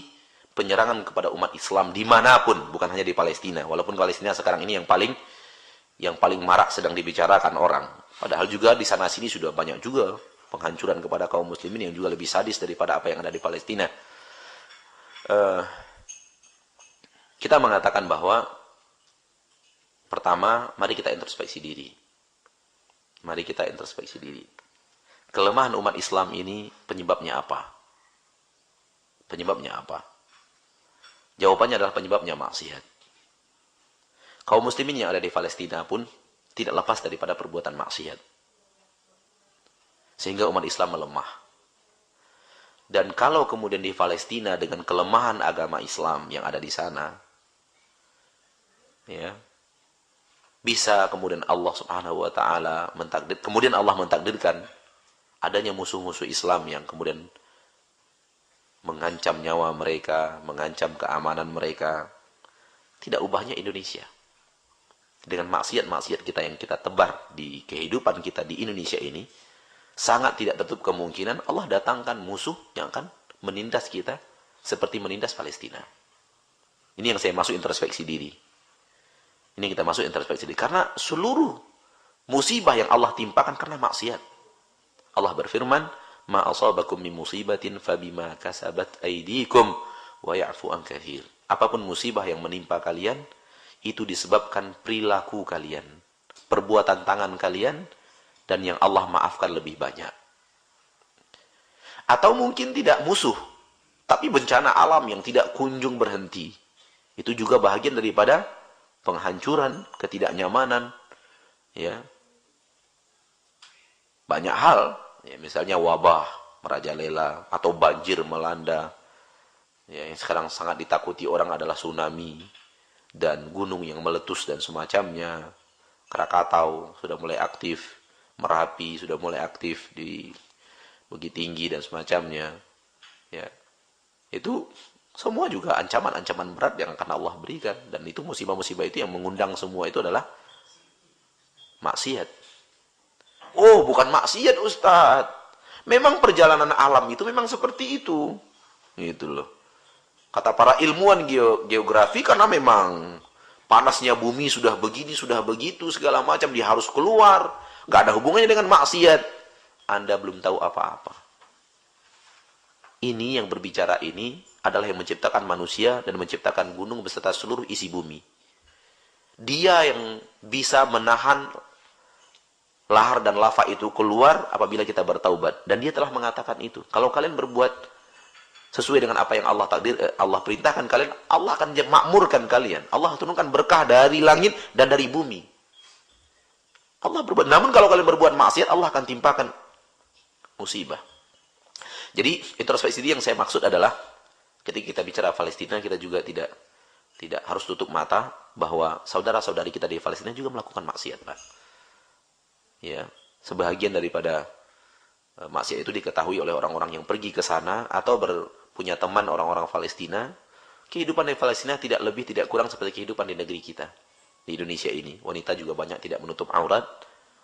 penyerangan kepada umat Islam dimanapun, bukan hanya di Palestina. Walaupun Palestina sekarang ini yang paling marak sedang dibicarakan orang. Padahal juga di sana sini sudah banyak juga penghancuran kepada kaum muslimin yang juga lebih sadis daripada apa yang ada di Palestina. Kita mengatakan bahwa pertama, mari kita introspeksi diri. Mari kita introspeksi diri. Kelemahan umat Islam ini penyebabnya apa? Penyebabnya apa? Jawabannya adalah penyebabnya maksiat. Kaum muslimin yang ada di Palestina pun tidak lepas daripada perbuatan maksiat. Sehingga umat Islam melemah. Dan kalau kemudian di Palestina dengan kelemahan agama Islam yang ada di sana, ya, bisa kemudian Allah Subhanahu wa taala mentakdirkan adanya musuh-musuh Islam yang kemudian mengancam nyawa mereka, mengancam keamanan mereka. Tidak ubahnya Indonesia. dengan maksiat-maksiat kita yang kita tebar di kehidupan kita di Indonesia ini, sangat tidak tertutup kemungkinan Allah datangkan musuh yang akan menindas kita seperti menindas Palestina. Ini yang saya masuk introspeksi diri. Ini kita masuk introspeksi diri. Karena seluruh musibah yang Allah timpakan karena maksiat. Allah berfirman, "Ma asabakum min musibatin fabima kasabat aydikum wa ya'fu an katsir." Apapun musibah yang menimpa kalian, itu disebabkan perilaku kalian, perbuatan tangan kalian, dan yang Allah maafkan lebih banyak. Atau mungkin tidak musuh, tapi bencana alam yang tidak kunjung berhenti. Itu juga bahagian daripada penghancuran, ketidaknyamanan, ya. Banyak hal, ya, misalnya wabah merajalela atau banjir melanda. Ya, yang sekarang sangat ditakuti orang adalah tsunami dan gunung yang meletus dan semacamnya. Krakatau sudah mulai aktif, Merapi sudah mulai aktif di Bukit Tinggi dan semacamnya. Ya. Itu semua juga ancaman-ancaman berat yang akan Allah berikan, dan itu musibah-musibah itu yang mengundang semua itu adalah maksiat. Oh, bukan maksiat, Ustaz. Memang perjalanan alam itu memang seperti itu. Gitu loh. Kata para ilmuwan geografi, karena memang panasnya bumi sudah begini, sudah begitu, segala macam, dia harus keluar. Gak ada hubungannya dengan maksiat. Anda belum tahu apa-apa. Ini yang berbicara ini adalah yang menciptakan manusia dan menciptakan gunung beserta seluruh isi bumi. Dia yang bisa menahan lahar dan lava itu keluar apabila kita bertaubat. Dan dia telah mengatakan itu. Kalau kalian berbuat sesuai dengan apa yang Allah Allah perintahkan kalian, Allah akan makmurkan kalian. Allah turunkan berkah dari langit dan dari bumi. Allah berbuat. Namun kalau kalian berbuat maksiat, Allah akan timpakan musibah. Jadi introspeksi yang saya maksud adalah ketika kita bicara Palestina, kita juga tidak harus tutup mata bahwa saudara-saudari kita di Palestina juga melakukan maksiat, Pak. Ya, sebahagian daripada maksiat itu diketahui oleh orang-orang yang pergi ke sana atau punya teman orang-orang Palestina. Kehidupan di Palestina tidak lebih tidak kurang seperti kehidupan di negeri kita. Di Indonesia ini, wanita juga banyak tidak menutup aurat,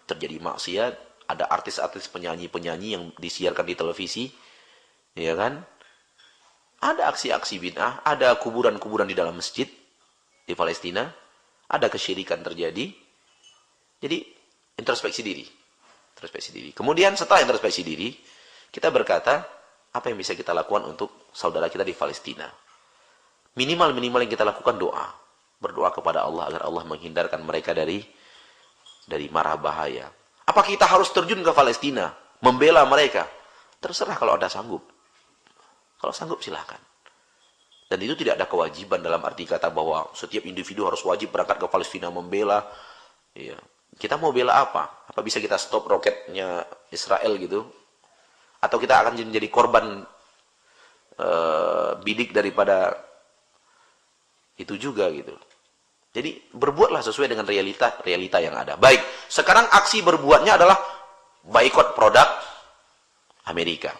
terjadi maksiat, ada artis-artis penyanyi-penyanyi yang disiarkan di televisi, ya kan? Ada aksi-aksi bid'ah, ada kuburan-kuburan di dalam masjid di Palestina, ada kesyirikan terjadi. Jadi introspeksi diri. Introspeksi diri. Kemudian setelah introspeksi diri, kita berkata, apa yang bisa kita lakukan untuk saudara kita di Palestina? Minimal yang kita lakukan doa. Berdoa kepada Allah agar Allah menghindarkan mereka dari mara bahaya. Apa kita harus terjun ke Palestina, membela mereka? Terserah kalau Anda sanggup. Kalau sanggup silahkan. Dan itu tidak ada kewajiban dalam arti kata bahwa setiap individu harus wajib berangkat ke Palestina membela. Ya. Kita mau bela apa? Apa bisa kita stop roketnya Israel gitu? Atau kita akan menjadi korban bidik daripada itu juga gitu. Jadi berbuatlah sesuai dengan realita yang ada. Baik, sekarang aksi berbuatnya adalah boikot produk Amerika.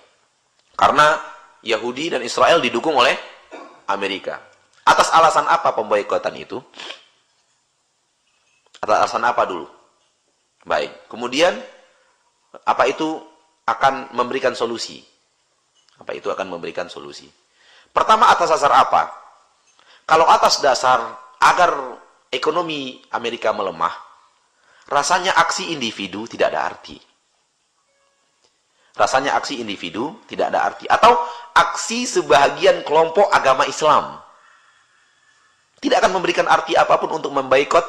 Karena Yahudi dan Israel didukung oleh Amerika. Atas alasan apa pemboikotan itu? Atas alasan apa dulu? Baik, kemudian apa itu akan memberikan solusi? Apa itu akan memberikan solusi? Pertama, atas dasar apa? Kalau atas dasar agar ekonomi Amerika melemah, rasanya aksi individu tidak ada arti. Rasanya aksi individu tidak ada arti. Atau aksi sebahagian kelompok agama Islam tidak akan memberikan arti apapun untuk memboikot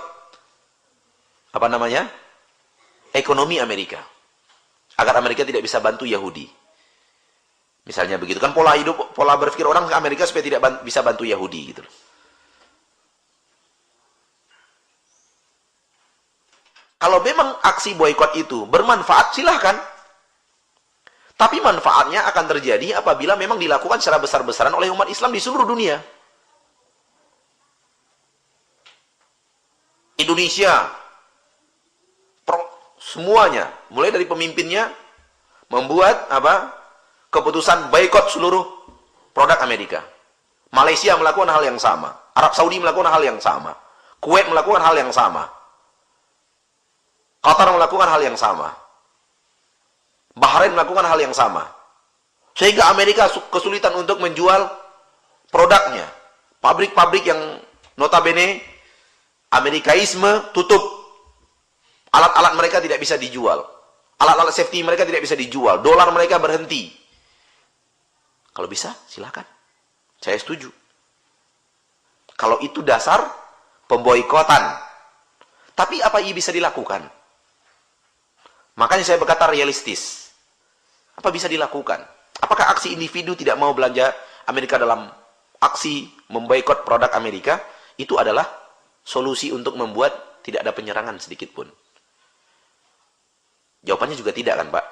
ekonomi Amerika. Agar Amerika tidak bisa bantu Yahudi. Misalnya begitu kan pola berpikir orang ke Amerika supaya tidak bisa bantu Yahudi gitu. Kalau memang aksi boikot itu bermanfaat, silahkan. Tapi manfaatnya akan terjadi apabila memang dilakukan secara besar-besaran oleh umat Islam di seluruh dunia. Indonesia, semuanya, mulai dari pemimpinnya, membuat keputusan boikot seluruh produk Amerika. Malaysia melakukan hal yang sama. Arab Saudi melakukan hal yang sama. Kuwait melakukan hal yang sama. Qatar melakukan hal yang sama. Bahrain melakukan hal yang sama. Sehingga Amerika kesulitan untuk menjual produknya. Pabrik-pabrik yang notabene Amerikaisme tutup. Alat-alat mereka tidak bisa dijual. Alat-alat safety mereka tidak bisa dijual. Dolar mereka berhenti. Kalau bisa, silakan. Saya setuju. Kalau itu dasar pemboikotan. Tapi apa yang bisa dilakukan? Makanya saya berkata realistis. Apa bisa dilakukan? Apakah aksi individu tidak mau belanja Amerika dalam aksi memboikot produk Amerika? Itu adalah solusi untuk membuat tidak ada penyerangan sedikit pun. Jawabannya juga tidak kan, Pak?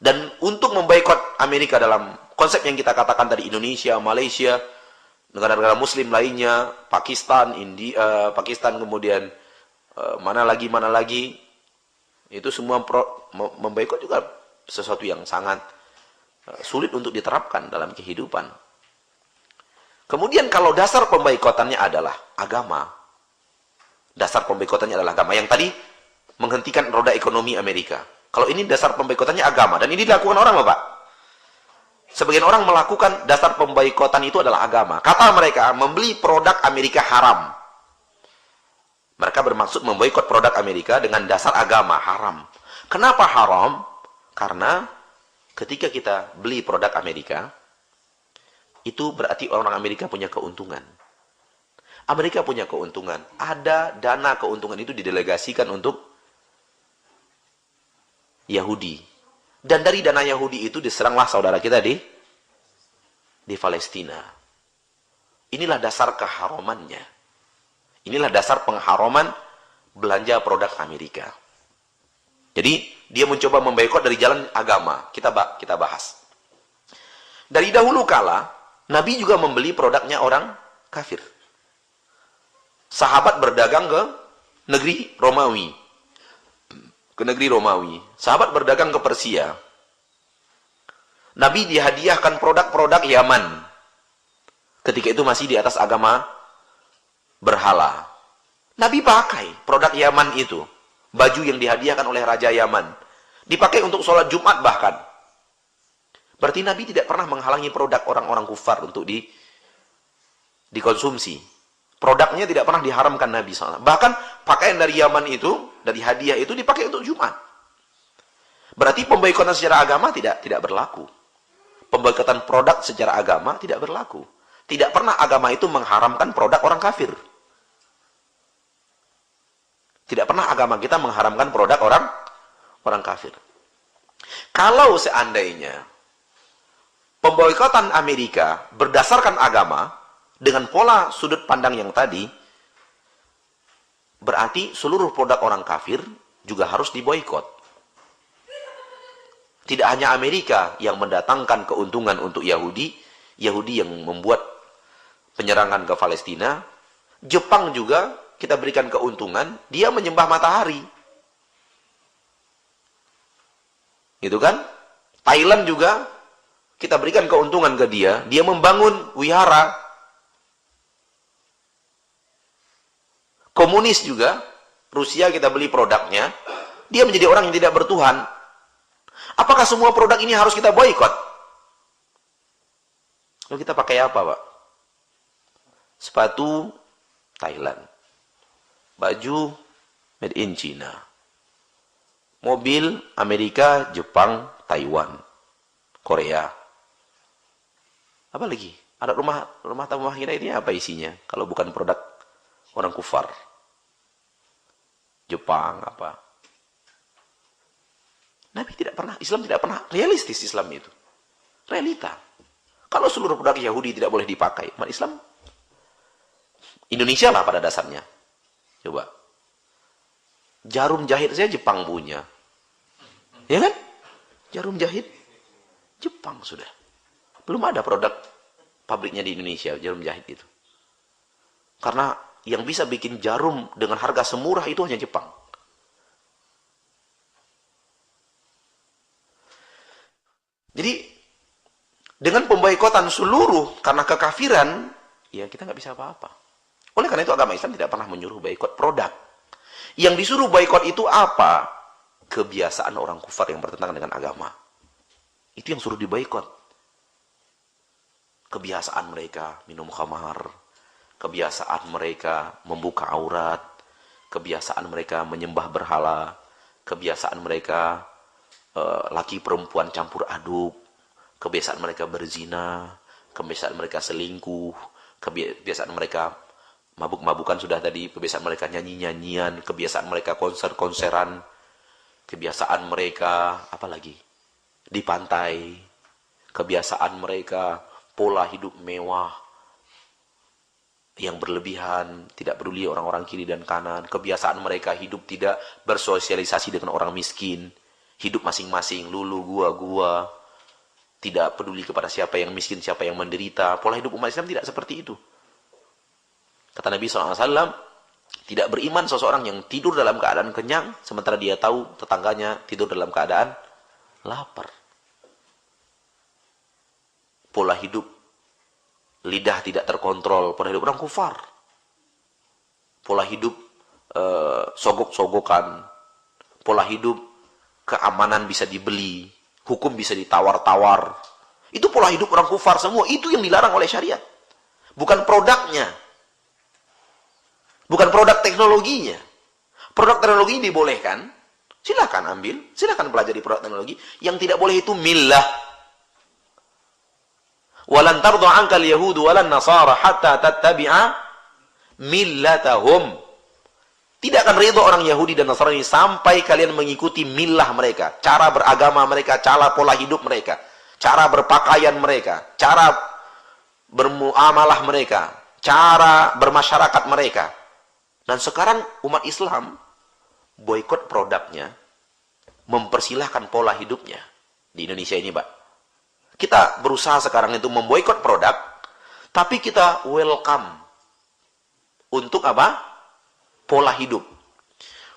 Dan untuk memboikot Amerika dalam konsep yang kita katakan tadi, Indonesia, Malaysia, negara-negara Muslim lainnya, Pakistan, India, Pakistan kemudian mana lagi, itu semua memboikot juga sesuatu yang sangat sulit untuk diterapkan dalam kehidupan. Kemudian kalau dasar pemboikotannya adalah agama, dasar pemboikotannya adalah agama. Yang tadi menghentikan roda ekonomi Amerika. Kalau ini dasar pemboikotannya agama, dan ini dilakukan orang loh, Pak. Sebagian orang melakukan dasar pemboikotan itu adalah agama. Kata mereka, membeli produk Amerika haram. Mereka bermaksud memboikot produk Amerika dengan dasar agama, haram. Kenapa haram? Karena ketika kita beli produk Amerika, itu berarti orang Amerika punya keuntungan. Amerika punya keuntungan. Ada dana keuntungan itu didelegasikan untuk Yahudi. Dan dari dana Yahudi itu diseranglah saudara kita di Palestina. Inilah dasar keharamannya. Inilah dasar pengharaman belanja produk Amerika. Jadi, dia mencoba memboikot dari jalan agama. Kita bahas. Dari dahulu kala, Nabi juga membeli produknya orang kafir. Sahabat berdagang ke negeri Romawi. Sahabat berdagang ke Persia. Nabi dihadiahkan produk-produk Yaman. Ketika itu masih di atas agama berhala. Nabi pakai produk Yaman itu. Baju yang dihadiahkan oleh Raja Yaman. Dipakai untuk sholat Jumat bahkan. Berarti Nabi tidak pernah menghalangi produk orang-orang kufar untuk dikonsumsi. Produknya tidak pernah diharamkan Nabi SAW. Bahkan pakaian dari Yaman itu, dari hadiah itu dipakai untuk Jumat. Berarti pemboikotan secara agama tidak berlaku. Pemboikotan produk secara agama tidak berlaku. Tidak pernah agama itu mengharamkan produk orang kafir. Tidak pernah agama kita mengharamkan produk orang kafir. Kalau seandainya pemboikotan Amerika berdasarkan agama, dengan pola sudut pandang yang tadi, berarti seluruh produk orang kafir juga harus diboikot. Tidak hanya Amerika yang mendatangkan keuntungan untuk Yahudi yang membuat penyerangan ke Palestina, Jepang juga kita berikan keuntungan, dia menyembah matahari. Gitu kan? Thailand juga kita berikan keuntungan ke dia membangun wihara. Komunis juga, Rusia kita beli produknya, dia menjadi orang yang tidak bertuhan. Apakah semua produk ini harus kita boikot? Lalu kita pakai apa, Pak? Sepatu Thailand. Baju made in China. Mobil Amerika, Jepang, Taiwan, Korea. Apa lagi? Ada rumah tangga kita ini apa isinya? Kalau bukan produk orang kufar. Jepang apa? Islam tidak pernah realistis Islam itu. Realita. Kalau seluruh produk Yahudi tidak boleh dipakai, umat Islam Indonesia lah pada dasarnya. Coba. Jarum jahit saya Jepang punya. Ya kan? Jarum jahit Jepang sudah. Belum ada produk pabriknya di Indonesia jarum jahit itu. Karena yang bisa bikin jarum dengan harga semurah itu hanya Jepang. Jadi, dengan pemboikotan seluruh karena kekafiran, ya kita nggak bisa apa-apa. Oleh karena itu agama Islam tidak pernah menyuruh boikot produk. Yang disuruh boikot itu apa? Kebiasaan orang kufar yang bertentangan dengan agama. Itu yang suruh diboikot. Kebiasaan mereka minum khamar, kebiasaan mereka membuka aurat, kebiasaan mereka menyembah berhala, kebiasaan mereka laki perempuan campur aduk, kebiasaan mereka berzina, kebiasaan mereka selingkuh, kebiasaan mereka mabuk-mabukan sudah tadi, kebiasaan mereka nyanyi-nyanyian, kebiasaan mereka konser-konseran, kebiasaan mereka apa lagi? Di pantai, kebiasaan mereka pola hidup mewah yang berlebihan, tidak peduli orang-orang kiri dan kanan, kebiasaan mereka hidup tidak bersosialisasi dengan orang miskin, hidup masing-masing, lulu gua, tidak peduli kepada siapa yang miskin, siapa yang menderita. Pola hidup umat Islam tidak seperti itu. Kata Nabi SAW, tidak beriman seseorang yang tidur dalam keadaan kenyang, sementara dia tahu tetangganya tidur dalam keadaan lapar. Pola hidup lidah tidak terkontrol, pola hidup orang kufar. Pola hidup sogok-sogokan, pola hidup keamanan bisa dibeli, hukum bisa ditawar-tawar. Itu pola hidup orang kufar semua, itu yang dilarang oleh syariat. Bukan produknya. Bukan produk teknologinya. Produk teknologi dibolehkan, silakan ambil, silakan pelajari produk teknologi. Yang tidak boleh itu millah. Walan tardha 'ankal yahudu walan nasara hatta tattabi'a millatahum. Tidak akan ridho orang Yahudi dan Nasrani sampai kalian mengikuti millah mereka, cara beragama mereka, cara pola hidup mereka, cara berpakaian mereka, cara bermuamalah mereka, cara bermasyarakat mereka. Dan sekarang umat Islam boikot produknya, mempersilahkan pola hidupnya di Indonesia ini, Pak. Kita berusaha sekarang itu memboikot produk, tapi kita welcome untuk apa? Pola hidup.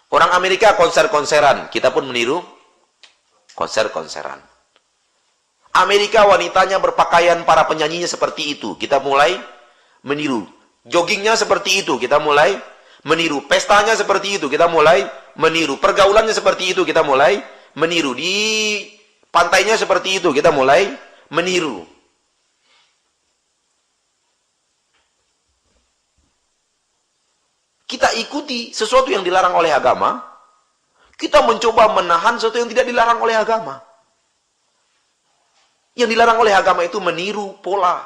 Orang Amerika konser-konseran, kita pun meniru konser-konseran. Amerika wanitanya berpakaian, para penyanyinya seperti itu, kita mulai meniru. Joggingnya seperti itu, kita mulai meniru. Pestanya seperti itu, kita mulai meniru. Pergaulannya seperti itu, kita mulai meniru. Di pantainya seperti itu, kita mulai meniru. Kita ikuti sesuatu yang dilarang oleh agama, kita mencoba menahan sesuatu yang tidak dilarang oleh agama. Yang dilarang oleh agama itu meniru pola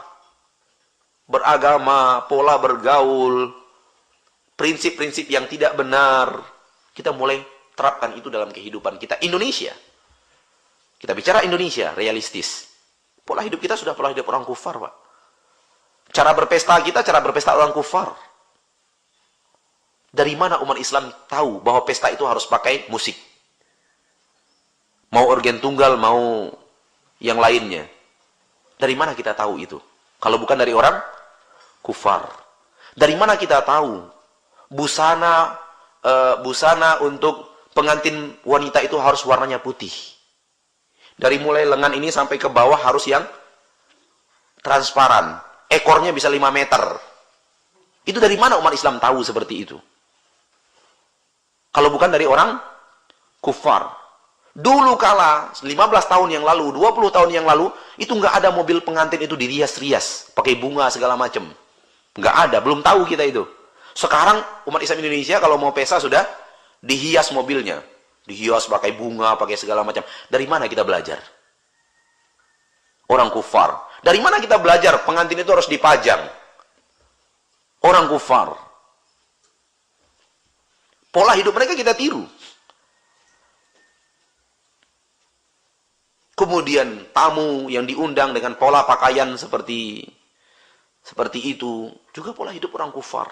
beragama, pola bergaul, prinsip-prinsip yang tidak benar. Kita mulai terapkan itu dalam kehidupan kita. Indonesia. Kita bicara Indonesia, realistis. Pola hidup kita sudah pola hidup orang kufar, Pak. Cara berpesta kita, cara berpesta orang kufar. Dari mana umat Islam tahu bahwa pesta itu harus pakai musik? Mau organ tunggal, mau yang lainnya. Dari mana kita tahu itu? Kalau bukan dari orang kufar. Dari mana kita tahu busana untuk pengantin wanita itu harus warnanya putih? Dari mulai lengan ini sampai ke bawah harus yang transparan. Ekornya bisa 5 meter. Itu dari mana umat Islam tahu seperti itu? Kalau bukan dari orang kufar. Dulu kala, 15 tahun yang lalu, 20 tahun yang lalu, itu nggak ada mobil pengantin itu dirias-rias, pakai bunga segala macam. Nggak ada, belum tahu kita itu. Sekarang umat Islam Indonesia kalau mau pesta sudah dihias mobilnya. Dihias pakai bunga, pakai segala macam. Dari mana kita belajar? Orang kufar. Dari mana kita belajar pengantin itu harus dipajang? Orang kufar. Pola hidup mereka kita tiru. Kemudian tamu yang diundang dengan pola pakaian seperti itu juga pola hidup orang kufar.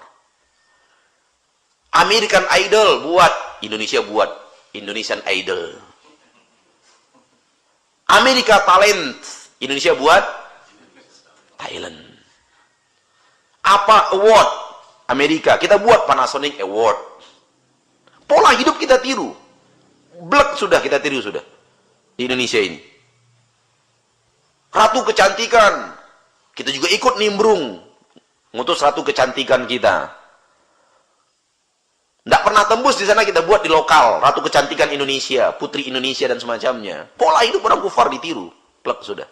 American Idol buat, Indonesia buat Indonesian Idol. Amerika Talent, Indonesia buat Thailand. Apa award? Amerika, kita buat Panasonic Award. Pola hidup kita tiru. Blek sudah kita tiru sudah. Di Indonesia ini. Ratu kecantikan. Kita juga ikut nimbrung. Ngutus ratu kecantikan kita. Tidak pernah tembus di sana, kita buat di lokal. Ratu kecantikan Indonesia, putri Indonesia dan semacamnya. Pola hidup orang kufar ditiru. Plek sudah.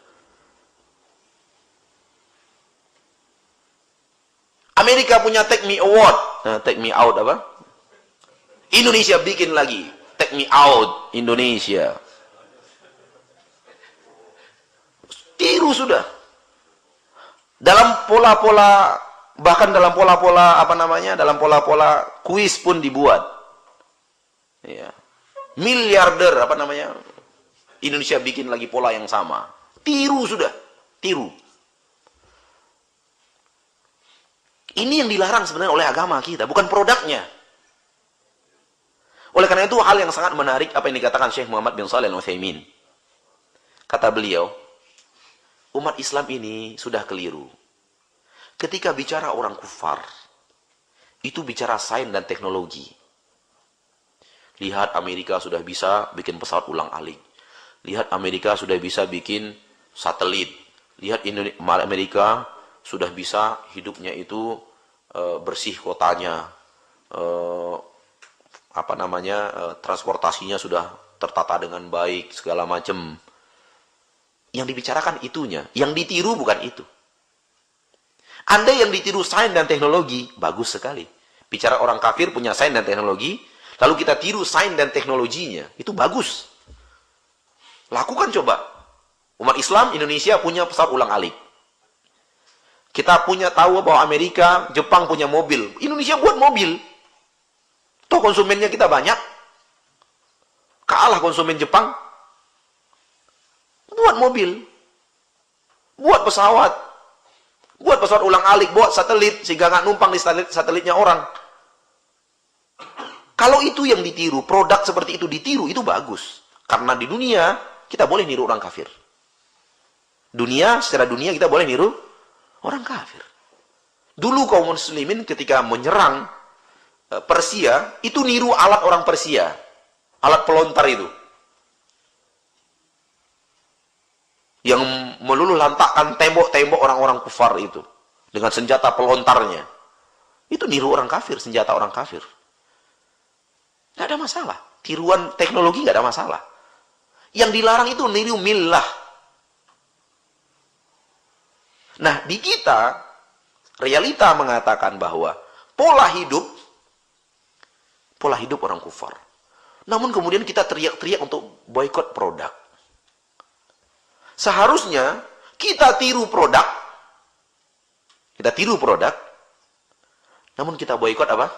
Amerika punya Take Me Award. Nah, Take Me Out apa? Indonesia bikin lagi. Take Me Out Indonesia. Tiru sudah. Dalam pola-pola, bahkan dalam pola-pola apa namanya, dalam pola-pola kuis pun dibuat. Ya. Miliarder apa namanya? Indonesia bikin lagi pola yang sama. Tiru sudah. Tiru. Ini yang dilarang sebenarnya oleh agama kita, bukan produknya. Oleh karena itu hal yang sangat menarik apa yang dikatakan Syekh Muhammad bin Shalih Al-Utsaimin. Kata beliau, umat Islam ini sudah keliru. Ketika bicara orang kufar, itu bicara sains dan teknologi. Lihat Amerika sudah bisa bikin pesawat ulang-alik. Lihat Amerika sudah bisa bikin satelit. Lihat Amerika sudah bisa hidupnya itu bersih kotanya. Transportasinya sudah tertata dengan baik, segala macam. Yang dibicarakan itunya, yang ditiru bukan itu. Anda yang ditiru sains dan teknologi, bagus sekali. Bicara orang kafir punya sains dan teknologi, lalu kita tiru sains dan teknologinya, itu bagus. Lakukan coba. Umat Islam Indonesia punya pesawat ulang-alik. Kita punya tahu bahwa Amerika, Jepang punya mobil. Indonesia buat mobil. Toh konsumennya kita banyak. Kalah konsumen Jepang. Buat mobil. Buat pesawat. Buat pesawat ulang-alik, buat satelit, sehingga nggak numpang di satelitnya orang. Kalau itu yang ditiru, produk seperti itu ditiru, itu bagus. Karena di dunia, kita boleh niru orang kafir. Secara dunia kita boleh niru orang kafir. Dulu kaum muslimin ketika menyerang Persia, itu niru alat orang Persia. Alat pelontar itu. Yang meluluh lantakkan tembok-tembok orang-orang kufar itu. Dengan senjata pelontarnya. Itu niru orang kafir, senjata orang kafir. Nggak ada masalah. Tiruan teknologi nggak ada masalah. Yang dilarang itu niru millah. Nah, di kita, realita mengatakan bahwa pola hidup orang kufar. Namun kemudian kita teriak-teriak untuk boikot produk. Seharusnya kita tiru produk. Kita tiru produk. Namun kita boikot apa?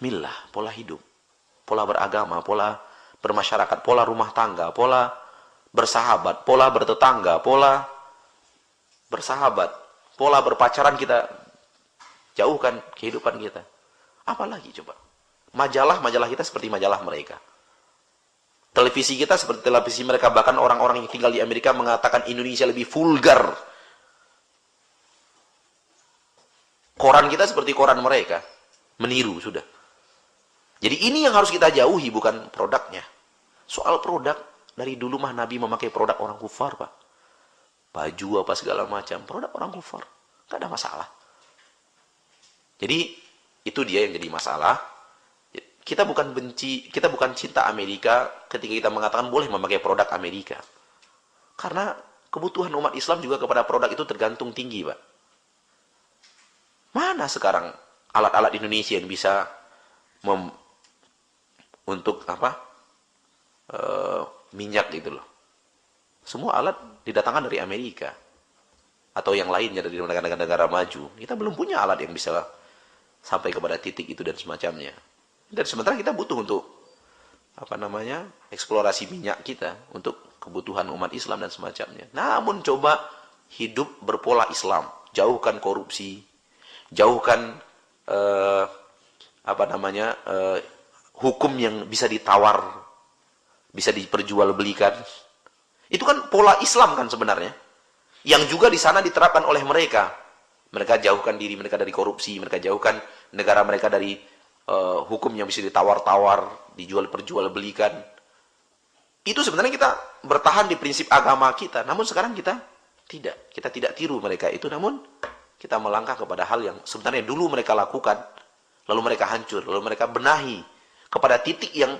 Millah, pola hidup. Pola beragama, pola bermasyarakat, pola rumah tangga, pola bersahabat, pola bertetangga, pola bersahabat, pola berpacaran kita jauhkan kehidupan kita. Apalagi coba? Majalah kita seperti majalah mereka. Televisi kita seperti televisi mereka. Bahkan orang-orang yang tinggal di Amerika mengatakan Indonesia lebih vulgar. Koran kita seperti koran mereka. Meniru sudah. Jadi ini yang harus kita jauhi, bukan produknya. Soal produk, dari dulu mah Nabi memakai produk orang kufar, Pak. Baju apa segala macam, produk orang kufar. Nggak ada masalah. Jadi, itu dia yang jadi masalah. Kita bukan benci, kita bukan cinta Amerika ketika kita mengatakan boleh memakai produk Amerika. Karena kebutuhan umat Islam juga kepada produk itu tergantung tinggi, Pak. Mana sekarang alat-alat Indonesia yang bisa untuk minyak gitu loh. Semua alat didatangkan dari Amerika atau yang lainnya dari negara-negara maju. Kita belum punya alat yang bisa sampai kepada titik itu dan semacamnya. Dan sementara kita butuh untuk eksplorasi minyak kita untuk kebutuhan umat Islam dan semacamnya. Namun coba hidup berpola Islam, jauhkan korupsi, jauhkan hukum yang bisa ditawar, bisa diperjualbelikan. Itu kan pola Islam kan sebenarnya. Yang juga di sana diterapkan oleh mereka. Mereka jauhkan diri mereka dari korupsi, mereka jauhkan negara mereka dari hukum yang bisa ditawar-tawar, dijual-perjualbelikan. Itu sebenarnya kita bertahan di prinsip agama kita. Namun sekarang kita tidak tiru mereka itu. Namun kita melangkah kepada hal yang sebenarnya dulu mereka lakukan. lalu mereka hancur, lalu mereka benahi kepada titik yang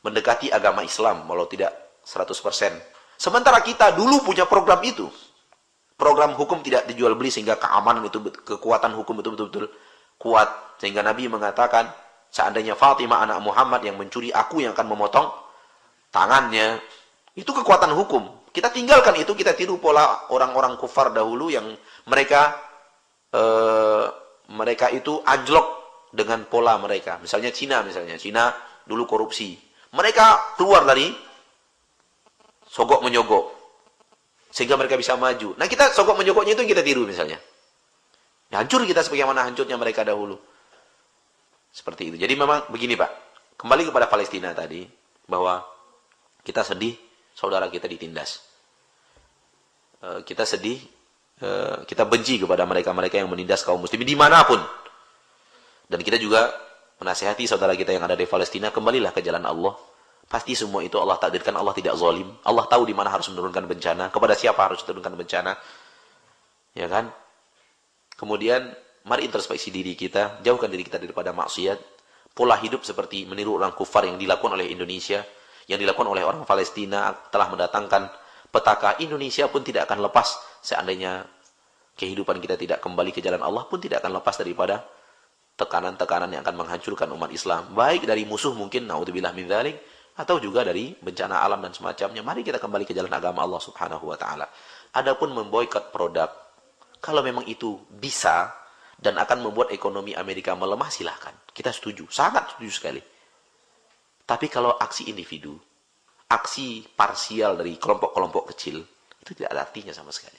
mendekati agama Islam, walau tidak 100%. Sementara kita dulu punya program itu. Program hukum tidak dijual beli sehingga keamanan itu, kekuatan hukum itu betul-betul kuat. Sehingga Nabi mengatakan, seandainya Fatimah anak Muhammad yang mencuri, aku yang akan memotong tangannya. Itu kekuatan hukum. Kita tinggalkan itu, kita tiru pola orang-orang kufar dahulu yang mereka itu anjlok dengan pola mereka. Misalnya Cina dulu korupsi. Mereka keluar dari sogok menyogok sehingga mereka bisa maju. Nah, kita sogok menyogoknya itu yang kita tiru misalnya. Ya, hancur kita sebagaimana hancurnya mereka dahulu. Seperti itu. Jadi memang begini, Pak. Kembali kepada Palestina tadi, bahwa kita sedih saudara kita ditindas. Kita sedih, kita benci kepada mereka-mereka yang menindas kaum muslimin dimanapun. Dan kita juga menasihati saudara kita yang ada di Palestina, kembalilah ke jalan Allah. Pasti semua itu Allah takdirkan, Allah tidak zalim. Allah tahu di mana harus menurunkan bencana, kepada siapa harus menurunkan bencana. Ya kan? Kemudian mari introspeksi diri kita, jauhkan diri kita daripada maksiat. Pola hidup seperti meniru orang kufar yang dilakukan oleh Indonesia, yang dilakukan oleh orang Palestina, telah mendatangkan petaka. Indonesia pun tidak akan lepas, seandainya kehidupan kita tidak kembali ke jalan Allah pun tidak akan lepas daripada tekanan-tekanan yang akan menghancurkan umat Islam. Baik dari musuh mungkin, naudzubillah min dzalik, atau juga dari bencana alam dan semacamnya. Mari kita kembali ke jalan agama Allah Subhanahu wa taala. Adapun memboikot produk, kalau memang itu bisa dan akan membuat ekonomi Amerika melemah, silahkan. Kita setuju, sangat setuju sekali. Tapi kalau aksi individu, aksi parsial dari kelompok-kelompok kecil, itu tidak ada artinya sama sekali.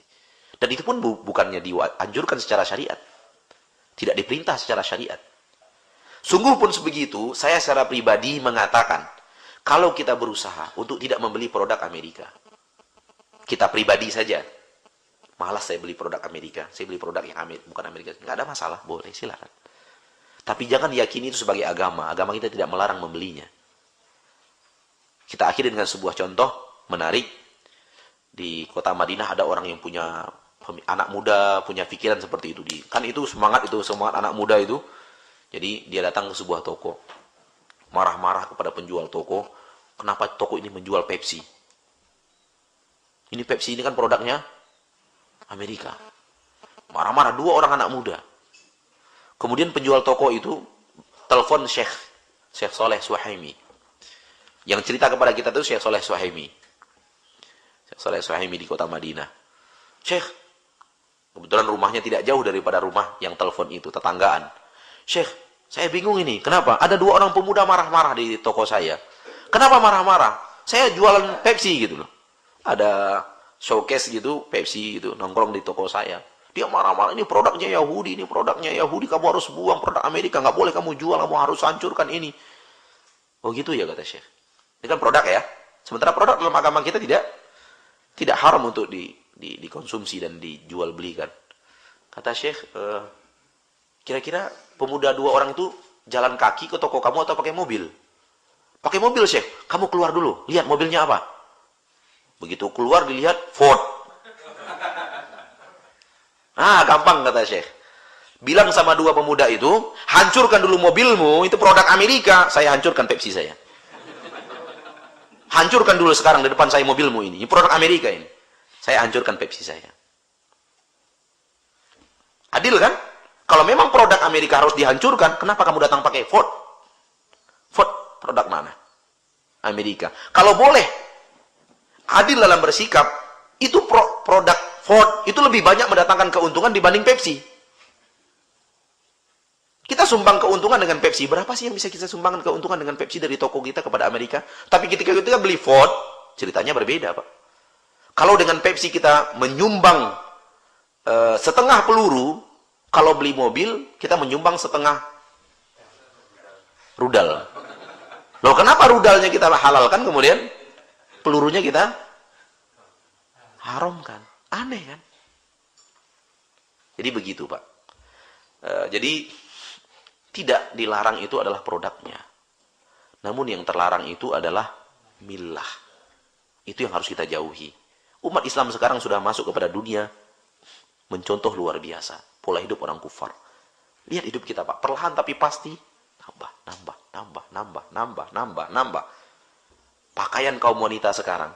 Dan itu pun bukannya dianjurkan secara syariat. Tidak diperintah secara syariat. Sungguh pun sebegitu, saya secara pribadi mengatakan, kalau kita berusaha untuk tidak membeli produk Amerika, kita pribadi saja, malas saya beli produk Amerika, saya beli produk yang bukan Amerika, nggak ada masalah, boleh, silakan. Tapi jangan diyakini itu sebagai agama. Agama kita tidak melarang membelinya. Kita akhiri dengan sebuah contoh menarik. Di kota Madinah ada orang yang punya anak muda, punya pikiran seperti itu. Kan itu semangat anak muda itu. Jadi dia datang ke sebuah toko, marah-marah kepada penjual toko. Kenapa toko ini menjual Pepsi? Ini Pepsi ini kan produknya Amerika. Marah-marah dua orang anak muda. Kemudian penjual toko itu telepon Syekh Saleh Suhaimi. Yang cerita kepada kita itu Syekh Saleh Suhaimi. Syekh Saleh Suhaimi di kota Madinah. Syekh, kebetulan rumahnya tidak jauh daripada rumah yang telepon itu, tetanggaan. Syekh, saya bingung ini. Kenapa? Ada dua orang pemuda marah-marah di toko saya. Kenapa marah-marah? Saya jualan Pepsi gitu loh. Ada showcase gitu, Pepsi gitu, nongkrong di toko saya. Dia marah-marah, ini produknya Yahudi, kamu harus buang produk Amerika, nggak boleh kamu jual, kamu harus hancurkan ini. Oh gitu ya, kata Syekh. Ini kan produk ya. Sementara produk dalam agama kita tidak haram untuk dikonsumsi dan dijual belikan. Kata Syekh, kira-kira pemuda dua orang itu jalan kaki ke toko kamu atau pakai mobil? Pakai mobil, Syekh. Kamu keluar dulu, lihat mobilnya apa. Begitu keluar dilihat Ford. Ah, gampang kata Syekh. Bilang sama dua pemuda itu, hancurkan dulu mobilmu, itu produk Amerika, saya hancurkan Pepsi saya. Hancurkan dulu sekarang di depan saya mobilmu ini produk Amerika ini. Saya hancurkan Pepsi saya. Adil kan? Kalau memang produk Amerika harus dihancurkan, kenapa kamu datang pakai Ford? Ford produk mana? Amerika. Kalau boleh adil dalam bersikap, itu produk Ford itu lebih banyak mendatangkan keuntungan dibanding Pepsi. Kita sumbang keuntungan dengan Pepsi. Berapa sih yang bisa kita sumbangkan keuntungan dengan Pepsi dari toko kita kepada Amerika? Tapi ketika kita beli Ford, ceritanya berbeda, Pak. Kalau dengan Pepsi kita menyumbang setengah peluru, kalau beli mobil, kita menyumbang setengah rudal. Loh, kenapa rudalnya kita halalkan, kemudian pelurunya kita haramkan? Aneh kan? Jadi begitu, Pak. Jadi tidak dilarang itu adalah produknya. Namun yang terlarang itu adalah millah. Itu yang harus kita jauhi. Umat Islam sekarang sudah masuk kepada dunia mencontoh luar biasa. Pola hidup orang kufar. Lihat hidup kita, Pak. Perlahan tapi pasti nambah. Pakaian kaum wanita sekarang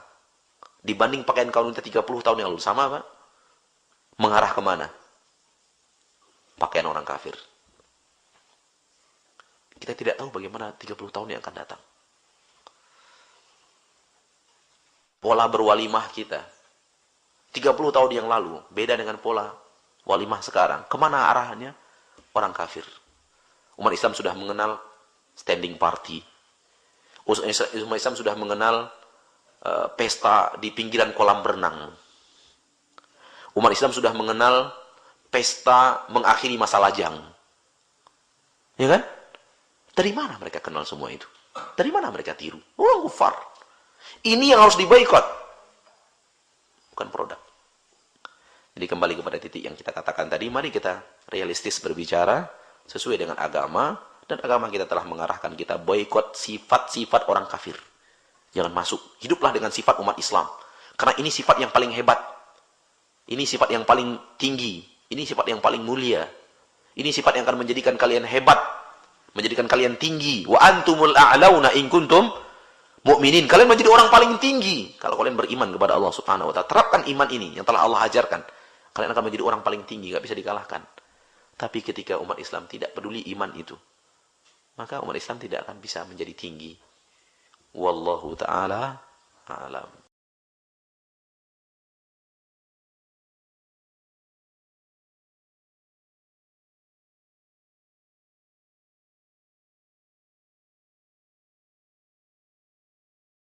dibanding pakaian kaum wanita 30 tahun yang lalu sama, Pak? Mengarah kemana? Pakaian orang kafir. Kita tidak tahu bagaimana 30 tahun yang akan datang. Pola berwalimah kita 30 tahun yang lalu beda dengan pola walimah sekarang. Kemana arahnya? Orang kafir. Umat Islam sudah mengenal standing party. Umat Islam sudah mengenal pesta di pinggiran kolam berenang. Umat Islam sudah mengenal pesta mengakhiri masa lajang. Ya kan? Dari mana mereka kenal semua itu? Dari mana mereka tiru? Orang kufar. Ini yang harus diboikot. Bukan produk. Jadi kembali kepada titik yang kita katakan tadi, mari kita realistis berbicara sesuai dengan agama, dan agama kita telah mengarahkan kita boikot sifat-sifat orang kafir. Jangan masuk. Hiduplah dengan sifat umat Islam. Karena ini sifat yang paling hebat. Ini sifat yang paling tinggi. Ini sifat yang paling mulia. Ini sifat yang akan menjadikan kalian hebat. Menjadikan kalian tinggi. Wa antumul a'launa in kuntum mu'minin. Kalian menjadi orang paling tinggi kalau kalian beriman kepada Allah Subhanahu wa taala. Terapkan iman ini yang telah Allah ajarkan. Kalian akan menjadi orang paling tinggi, enggak bisa dikalahkan. Tapi ketika umat Islam tidak peduli iman itu, maka umat Islam tidak akan bisa menjadi tinggi. Wallahu taala a'lam.